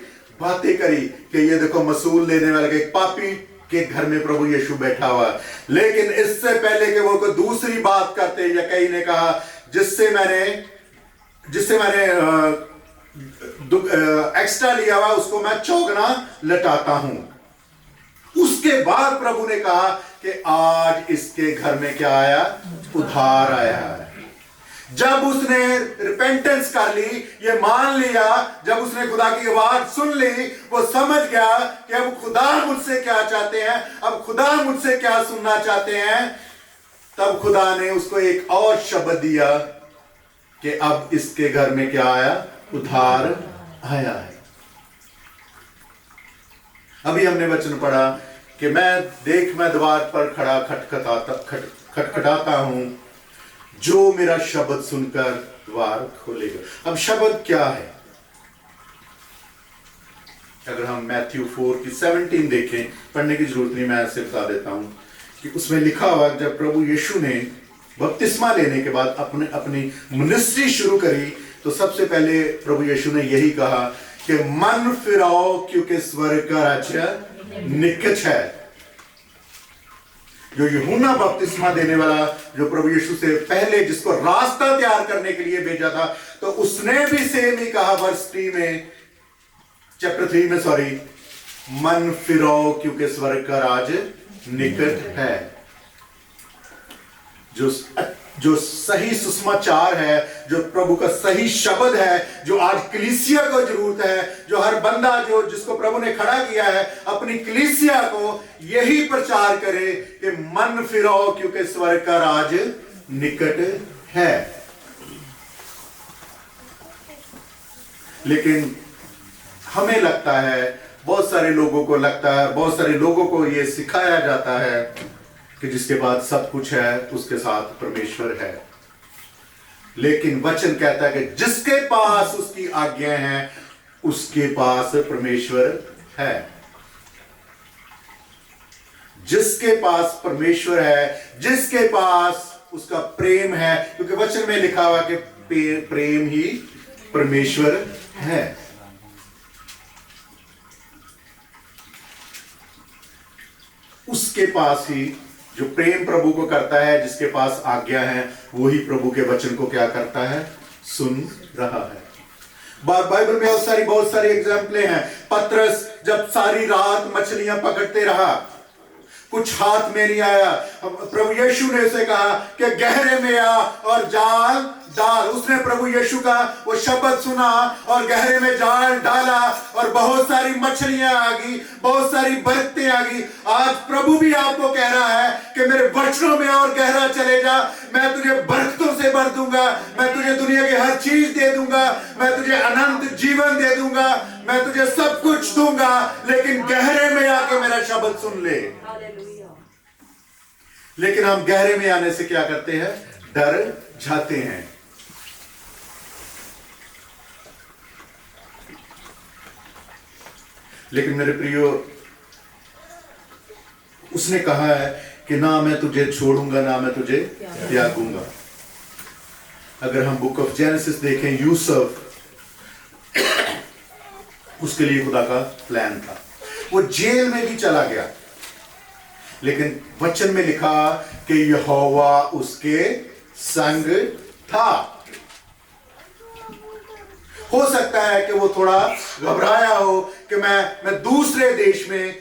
बातें करी कि ये देखो मसूल लेने वाले एक पापी के घर में प्रभु यीशु बैठा हुआ। लेकिन इससे पहले कि वो कोई दूसरी बात करते, यकई ने कहा जिससे मैंने एक्स्ट्रा लिया हुआ उसको मैं चौगना लटाता हूं। उसके बाद प्रभु ने कहा कि आज इसके घर में क्या आया? उधार आया है। जब उसने रिपेंटेंस कर ली, ये मान लिया, जब उसने खुदा की आवाज सुन ली, वो समझ गया कि अब खुदा मुझसे क्या चाहते हैं, अब खुदा मुझसे क्या सुनना चाहते हैं, तब खुदा ने उसको एक और शब्द दिया कि अब इसके घर में क्या आया? उधार आया है। अभी हमने वचन पढ़ा कि मैं द्वार पर खड़ा खटखटाता हूं, जो मेरा शब्द सुनकर द्वार खोलेगा। अब शब्द क्या है? अगर हम मैथ्यू 4:17 देखें, पढ़ने की जरूरत नहीं, मैं ऐसे बता देता हूं कि उसमें लिखा हुआ जब प्रभु यीशु ने बपतिस्मा लेने के बाद अपनी मिनिस्ट्री शुरू करी तो सबसे पहले प्रभु यीशु ने यही कहा कि मन फिराओ क्योंकि स्वर्ग का राज्य निकट है। जो यूहन्ना बपतिस्मा देने वाला, जो प्रभु यीशु से पहले जिसको रास्ता तैयार करने के लिए भेजा था, तो उसने भी सेम ही कहा चैप्टर 3 में मन फिराओ क्योंकि स्वर्ग का राज निकट है। जो सही सुसमाचार है, जो प्रभु का सही शब्द है, जो आज कलीसिया को जरूरत है, जो हर बंदा जो जिसको प्रभु ने खड़ा किया है अपनी कलीसिया को, यही प्रचार करे कि मन फिरो क्योंकि स्वर्ग का राज निकट है। लेकिन हमें लगता है, बहुत सारे लोगों को लगता है, बहुत सारे लोगों को यह सिखाया जाता है कि जिसके पास सब कुछ है उसके साथ परमेश्वर है। लेकिन वचन कहता है कि जिसके पास उसकी आज्ञा है उसके पास परमेश्वर है। जिसके पास परमेश्वर है, जिसके पास उसका प्रेम है, क्योंकि वचन में लिखा हुआ कि प्रेम ही परमेश्वर है। उसके पास ही जो प्रेम प्रभु को करता है, जिसके पास आज्ञा है, वही प्रभु के वचन को क्या करता है, सुन रहा है। बाइबल में बहुत सारी एग्जाम्पलें हैं। पतरस जब सारी रात मछलियां पकड़ते रहा, कुछ हाथ में नहीं आया, प्रभु यीशु ने उसे कहा कि गहरे में आ और जाल डाल। उसने प्रभु यीशु का वो शब्द सुना और गहरे में जाल डाला और बहुत सारी मछलियां आ गई, बहुत सारी बरकतें आ गई। आज प्रभु भी आपको कह रहा है कि मेरे वचनों में और गहरा चले जा, मैं तुझे बरकतों से भर दूंगा, मैं तुझे दुनिया की हर चीज दे दूंगा, मैं तुझे अनंत जीवन दे दूंगा, मैं तुझे सब कुछ दूंगा, लेकिन गहरे में आके मेरा शब्द सुन ले। लेकिन हम गहरे में आने से क्या करते हैं, डर जाते हैं। लेकिन मेरे प्रियो, उसने कहा है कि ना मैं तुझे छोड़ूंगा ना मैं तुझे त्यागूंगा। अगर हम बुक ऑफ जेनेसिस देखें, यूसुफ, उसके लिए खुदा का प्लान था। वो जेल में भी चला गया, लेकिन वचन में लिखा कि यहोवा उसके संग था। हो सकता है कि वो थोड़ा घबराया हो कि मैं दूसरे देश में,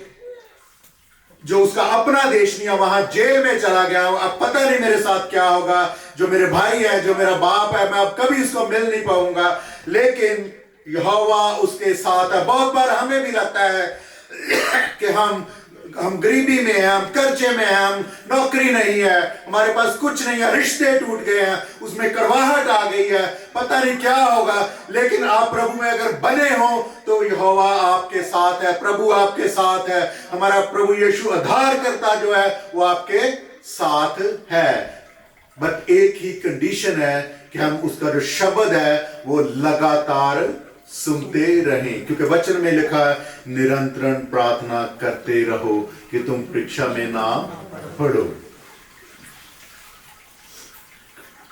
जो उसका अपना देश नहीं है, वहां जेल में चला गया हूं, अब पता नहीं मेरे साथ क्या होगा, जो मेरे भाई है, जो मेरा बाप है, मैं अब कभी इसको मिल नहीं पाऊंगा। लेकिन यहोवा उसके साथ है। बहुत बार हमें भी लगता है कि हम गरीबी में हैं, हम कर्जे में हैं, हम नौकरी नहीं है, हमारे पास कुछ नहीं है, रिश्ते टूट गए हैं, उसमें करवाहट आ गई है, पता नहीं क्या होगा। लेकिन आप प्रभु में अगर बने हो तो यहोवा आपके साथ है, प्रभु आपके साथ है। हमारा प्रभु यीशु उद्धारकर्ता जो है वो आपके साथ है। बट एक ही कंडीशन है कि हम उसका जो शब्द है वो लगातार सुनते रहें, क्योंकि वचन में लिखा है निरंतर प्रार्थना करते रहो कि तुम परीक्षा में ना पड़ो।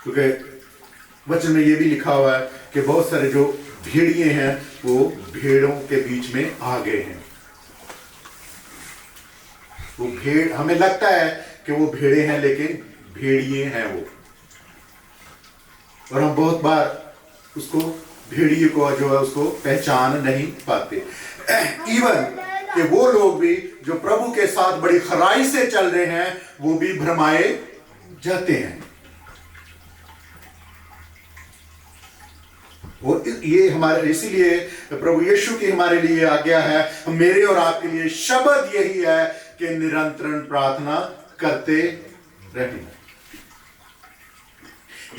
क्योंकि वचन में यह भी लिखा हुआ है कि बहुत सारे जो भेड़िए हैं वो भेड़ों के बीच में आ गए हैं। वो भेड़, हमें लगता है कि वो भेड़े हैं, लेकिन भेड़िए हैं वो। और हम बहुत बार उसको, भेड़िए को जो है उसको पहचान नहीं पाते। इवन कि वो लोग भी जो प्रभु के साथ बड़ी खराई से चल रहे हैं, वो भी भ्रमाए जाते हैं। और ये हमारे, इसीलिए प्रभु यीशु की हमारे लिए आज्ञा है, मेरे और आपके लिए शब्द यही है कि निरंतर प्रार्थना करते रहें।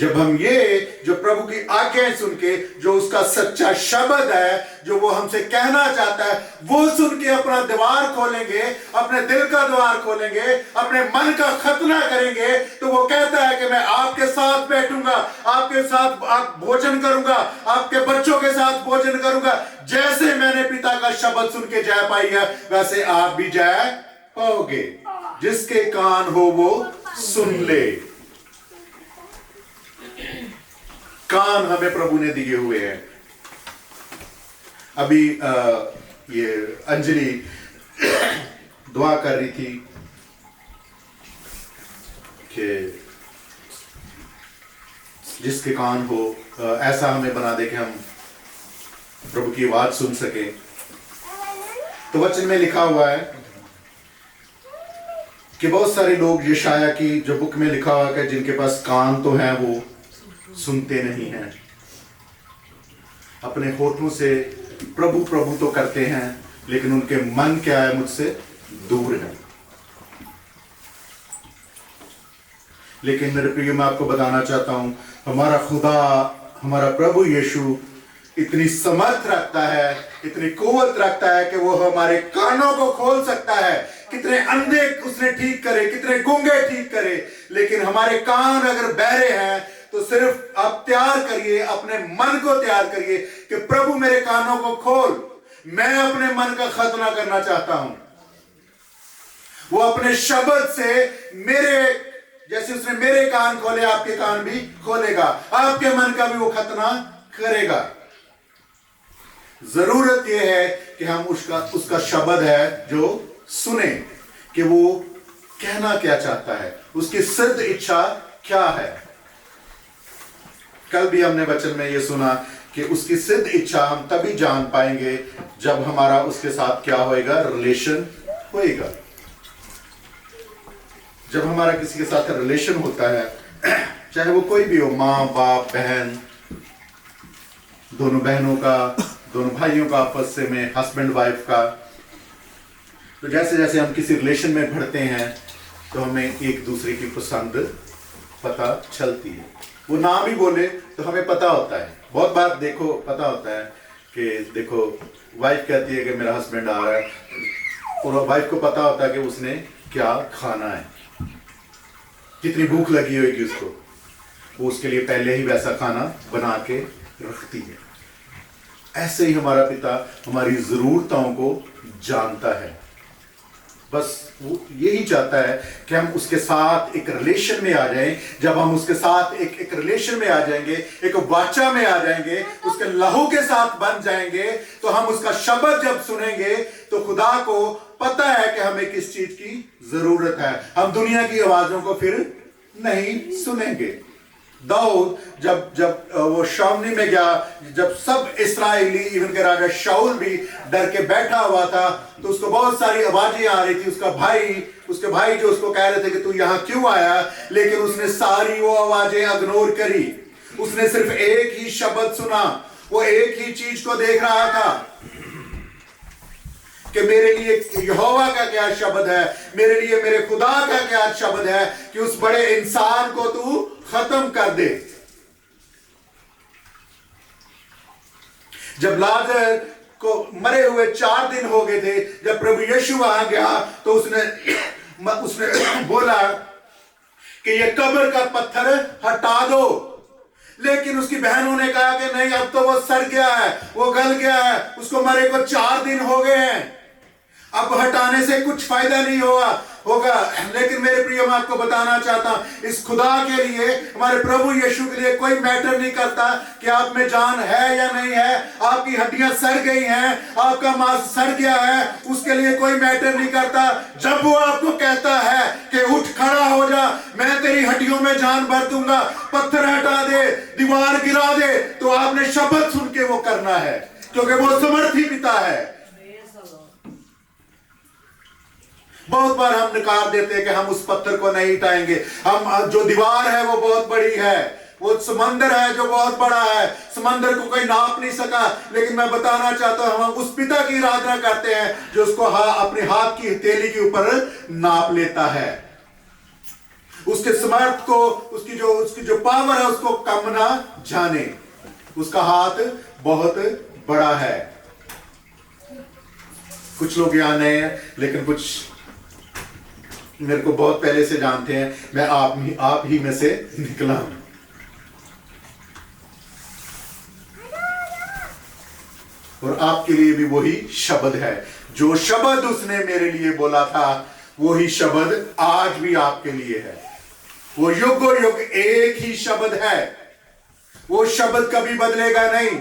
जब हम ये जो प्रभु की आज्ञाएं सुन के, जो उसका सच्चा शब्द है, जो वो हमसे कहना चाहता है, वो सुन के अपना द्वार खोलेंगे, अपने दिल का द्वार खोलेंगे, अपने मन का खतना करेंगे, तो वो कहता है कि मैं आपके साथ बैठूंगा, आपके साथ आप भोजन करूंगा, आपके बच्चों के साथ भोजन करूंगा। जैसे मैंने पिता का शब्द सुन के जय पाई है, वैसे आप भी जय पाओगे। जिसके कान हो वो सुन ले। कान हमें प्रभु ने दिए हुए हैं। अभी ये अंजलि दुआ कर रही थी कि जिसके कान हो ऐसा हमें बना दे कि हम प्रभु की आवाज सुन सके। तो वचन में लिखा हुआ है कि बहुत सारे लोग यशाया की जो बुक में लिखा हुआ है जिनके पास कान तो हैं वो सुनते नहीं हैं, अपने होठों से प्रभु प्रभु तो करते हैं लेकिन उनके मन क्या है, मुझसे दूर है। लेकिन मेरे प्रिय, मैं आपको बताना चाहता हूं, हमारा खुदा, हमारा प्रभु यीशु इतनी समर्थ रखता है, इतनी कुव्वत रखता है कि वो हमारे कानों को खोल सकता है। कितने अंधे उसने ठीक करे, कितने गूंगे ठीक करे। लेकिन हमारे कान अगर बहरे हैं तो सिर्फ आप तैयार करिए, अपने मन को तैयार करिए कि प्रभु मेरे कानों को खोल, मैं अपने मन का खतना करना चाहता हूं। वो अपने शब्द से मेरे, जैसे उसने मेरे कान खोले, आपके कान भी खोलेगा, आपके मन का भी वो खतना करेगा। जरूरत यह है कि हम उसका शब्द है जो सुने कि वो कहना क्या चाहता है, उसकी सिद्ध इच्छा क्या है। कल भी हमने वचन में ये सुना कि उसकी सिद्ध इच्छा हम तभी जान पाएंगे जब हमारा उसके साथ क्या होएगा, रिलेशन होएगा। जब हमारा किसी के साथ रिलेशन होता है, चाहे वो कोई भी हो, माँ बाप बहन, दोनों बहनों का, दोनों भाइयों का आपस से में, हस्बैंड वाइफ का, तो जैसे जैसे हम किसी रिलेशन में बढ़ते हैं तो हमें एक दूसरे की पसंद पता चलती है। वो ना भी बोले तो हमें पता होता है। बहुत बार देखो पता होता है कि देखो वाइफ कहती है कि मेरा हस्बैंड आ रहा है, और वाइफ को पता होता है कि उसने क्या खाना है, कितनी भूख लगी होगी उसको, वो उसके लिए पहले ही वैसा खाना बना के रखती है। ऐसे ही हमारा पिता हमारी जरूरतों को जानता है। बस वो यही चाहता है कि हम उसके साथ एक रिलेशन में आ जाएं। जब हम उसके साथ एक रिलेशन में आ जाएंगे, एक वाचा में आ जाएंगे, उसके लहू के साथ बन जाएंगे, तो हम उसका शब्द जब सुनेंगे तो खुदा को पता है कि हमें किस चीज की जरूरत है। हम दुनिया की आवाजों को फिर नहीं सुनेंगे। दाऊद जब वो शामनी में गया, जब सब इस्राएली, इवन के राजा शाऊल भी डर के बैठा हुआ था, तो उसको बहुत सारी आवाजें आ रही थी। उसके भाई जो उसको कह रहे थे कि तू यहाँ क्यों आया, लेकिन उसने सारी वो आवाजें इग्नोर करी। उसने सिर्फ एक ही शब्द सुना, वो एक ही चीज को देख रहा था कि मेरे लिए यहोवा का क्या शब्द है, मेरे लिए मेरे खुदा का क्या शब्द है कि उस बड़े इंसान को तू खत्म कर दे। जब लाजर को मरे हुए 4 दिन हो गए थे, जब प्रभु यीशु वहां गया तो उसने बोला कि ये कब्र का पत्थर हटा दो, लेकिन उसकी बहनों ने कहा कि नहीं, अब तो वो सड़ गया है, वो गल गया है, उसको मरे को 4 दिन हो गए हैं, अब हटाने से कुछ फायदा नहीं होगा। लेकिन मेरे प्रिय, मैं आपको बताना चाहता हूं, इस खुदा के लिए, हमारे प्रभु यीशु के लिए कोई मैटर नहीं करता कि आप में जान है या नहीं है, आपकी हड्डियां सड़ गई हैं, आपका मांस सड़ गया है, उसके लिए कोई मैटर नहीं करता। जब वो आपको कहता है कि उठ खड़ा हो जा, मैं तेरी हड्डियों में जान भर दूंगा, पत्थर हटा दे, दीवार गिरा दे, तो आपने शब्द सुन के वो करना है, क्योंकि वो समर्थी पिता है। बहुत बार हम नकार देते हैं कि हम उस पत्थर को नहीं हटाएंगे। हम जो दीवार है वो बहुत बड़ी है, वो समंदर है जो बहुत बड़ा है, समंदर को कोई नाप नहीं सका। लेकिन मैं बताना चाहता हूं, हम उस पिता की आराधना करते हैं जो उसको अपने हाथ की हथेली के ऊपर नाप लेता है। उसके समर्थ को, उसकी जो पावर है उसको कम ना जाने। उसका हाथ बहुत बड़ा है। कुछ लोग यहाँ नए हैं, लेकिन कुछ मेरे को बहुत पहले से जानते हैं। मैं आप ही में से निकला हूं। और आपके लिए भी वही शब्द है। जो शब्द उसने मेरे लिए बोला था, वही शब्द आज भी आपके लिए है। वो युग और युग एक ही शब्द है। वो शब्द कभी बदलेगा नहीं।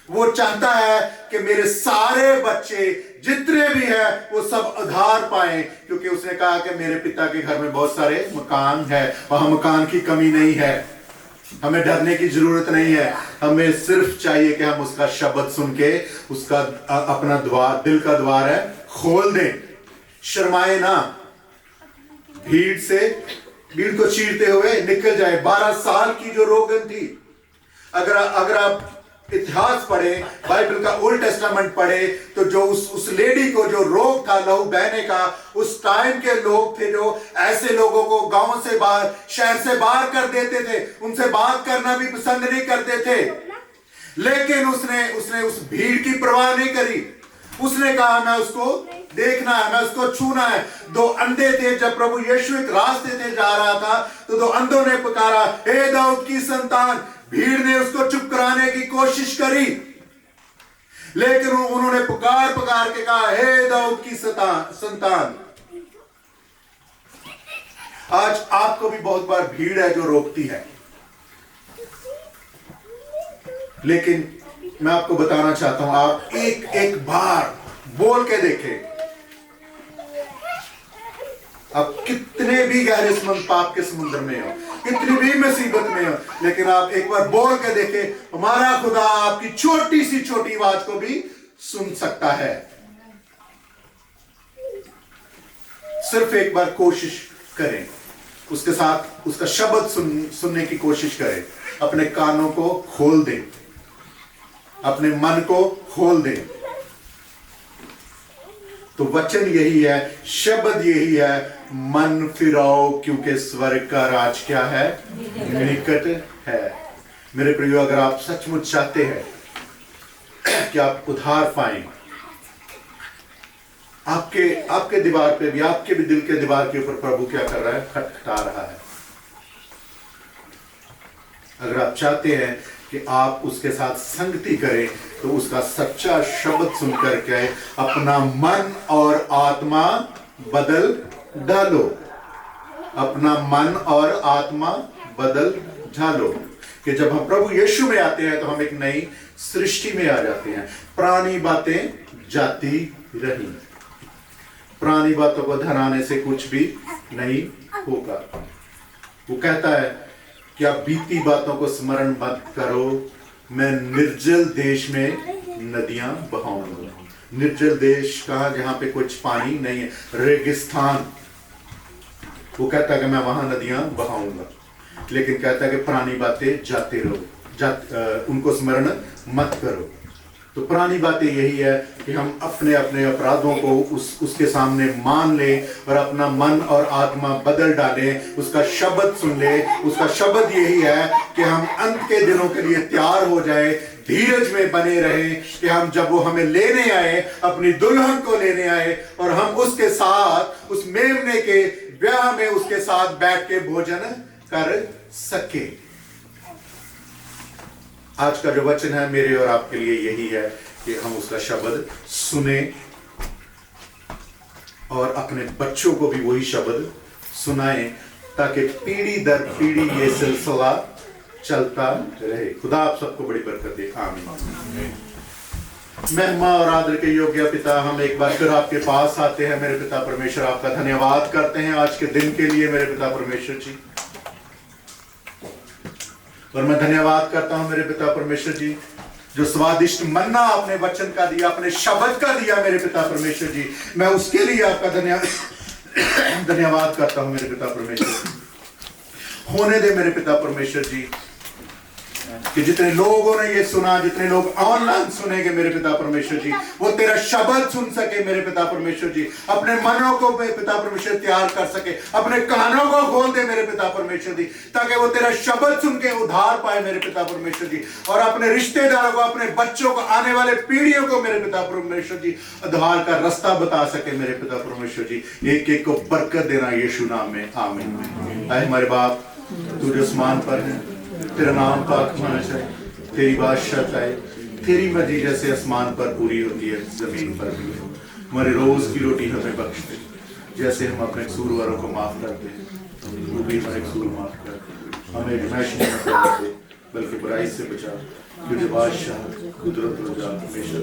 वो चाहता है कि मेरे सारे बच्चे जितने भी हैं वो सब आधार पाएं, क्योंकि उसने कहा कि मेरे पिता के घर में बहुत सारे मकान है, वहां मकान की कमी नहीं है। हमें डरने की जरूरत नहीं है। हमें सिर्फ चाहिए कि हम उसका शब्द सुन के उसका अपना द्वार, दिल का द्वार है, खोल दें। शर्माए ना, भीड़ को चीरते हुए निकल जाए। 12 साल की जो रोगन थी, अगर आप इतिहास पढ़े, बाइबल का ओल्ड टेस्टामेंट पढ़े, तो जो उस लेडी को जो रोग था लहू बहने का, उस टाइम के लोग थे जो ऐसे लोगों को गांव से बाहर, शहर से बाहर कर देते थे, उनसे बात करना भी पसंद नहीं करते थे। लेकिन उसने उस भीड़ की परवाह नहीं करी। उसने कहा मैं उसको देखना है, मैं उसको छूना है। 2 अंधे थे, जब प्रभु यीशु एक रास्ते से जा रहा था तो 2 अंधों ने पुकारा, हे दाऊद की संतान। भीड़ ने उसको चुप कराने की कोशिश करी, लेकिन उन्होंने पुकार के कहा, हे दाऊद की संतान। आज आपको भी बहुत बार भीड़ है जो रोकती है, लेकिन मैं आपको बताना चाहता हूं, आप एक बार बोल के देखें। आप कितने भी गहरे पाप के समुद्र में हो, कितनी भी मुसीबत में हो, लेकिन आप एक बार बोल के देखें, हमारा खुदा आपकी छोटी सी छोटी आवाज को भी सुन सकता है। सिर्फ एक बार कोशिश करें, उसके साथ उसका शब्द सुनने की कोशिश करें। अपने कानों को खोल दें, अपने मन को खोल दें। तो वचन यही है, शब्द यही है, मन फिराओ क्योंकि स्वर्ग का राज क्या है, निकट है। मेरे प्रियो, अगर आप सचमुच चाहते हैं कि आप उद्धार पाएं, आपके दीवार पे भी, आपके भी दिल के दीवार के ऊपर प्रभु क्या कर रहा है, खटखटा रहा है। अगर आप चाहते हैं कि आप उसके साथ संगति करें, तो उसका सच्चा शब्द सुनकर के अपना मन और आत्मा बदल डालो। अपना मन और आत्मा बदल डालो कि जब हम प्रभु यीशु में आते हैं तो हम एक नई सृष्टि में आ जाते हैं। पुरानी बातें जाती रही, पुरानी बातों को धराने से कुछ भी नहीं होगा। वो कहता है कि आप बीती बातों को स्मरण मत करो, मैं निर्जल देश में नदियां बहाऊंगा। निर्जल देश कहां, जहां पे कुछ पानी नहीं है, रेगिस्तान। वो कहता है कि मैं वहां नदियां बहाऊंगा, लेकिन कहता है कि पुरानी बातें जाते रहो, उनको स्मरण मत करो। तो पुरानी बातें यही है कि हम अपने अपने अपराधों को उसके सामने मान लें और अपना मन और आत्मा बदल डालें, उसका शब्द सुन ले। उसका शब्द यही है कि हम अंत के दिनों के लिए तैयार हो जाए, धीरज में बने रहें कि हम जब वो हमें लेने आए, अपनी दुल्हन को लेने आए, और हम उसके साथ उस मेमने के ब्याह में उसके साथ बैठ के भोजन कर सके। आज का जो वचन है मेरे और आपके लिए यही है कि हम उसका शब्द सुने और अपने बच्चों को भी वही शब्द सुनाएं, ताकि पीढ़ी दर पीढ़ी ये सिलसिला चलता रहे। खुदा आप सबको बड़ी बरकत दे, आमीन। महिमा और आदर के योग्य पिता, हम एक बार फिर आपके पास आते हैं मेरे पिता परमेश्वर। आपका धन्यवाद करते हैं आज के दिन के लिए मेरे पिता परमेश्वर जी। और मैं धन्यवाद करता हूं मेरे पिता परमेश्वर जी, जो स्वादिष्ट मन्ना आपने वचन का दिया, अपने शब्द का दिया मेरे पिता परमेश्वर जी, मैं उसके लिए आपका धन्यवाद करता हूं मेरे पिता परमेश्वर। होने दे मेरे पिता परमेश्वर जी कि जितने लोगों ने ये सुना, जितने लोग ऑनलाइन सुनेंगे मेरे पिता परमेश्वर जी, वो तेरा शब्द सुन सके मेरे पिता परमेश्वर जी, अपने मनों को मेरे पिता परमेश्वर तैयार कर सके, अपने कानों को खोल दे मेरे पिता परमेश्वर जी, ताकि वो तेरा शब्द सुन के उद्धार पाए मेरे पिता परमेश्वर जी, और अपने रिश्तेदारों को, अपने बच्चों को, आने वाले पीढ़ियों को मेरे पिता परमेश्वर जी उद्धार का रास्ता बता सके मेरे पिता परमेश्वर जी। एक एक को बरकत देना यीशु नाम में, आमीन। आए हमारे बाप, तू जो आसमान पर है, तेरा नाम पाक होना चाहिए, तेरी बादशाह आए, तेरी मर्जी जैसे आसमान पर पूरी होती है जमीन पर भी हो। हमारे रोज की रोटी हमें बख्श दे, जैसे हम अपने कसूरवारों को माफ करते हैं, वो भी हमारे कसूर माफ कर। हमें आजमाइश में मत डाल दे, बल्कि बुराई से बचा, तुझे बादशाह कुदरत हमेशा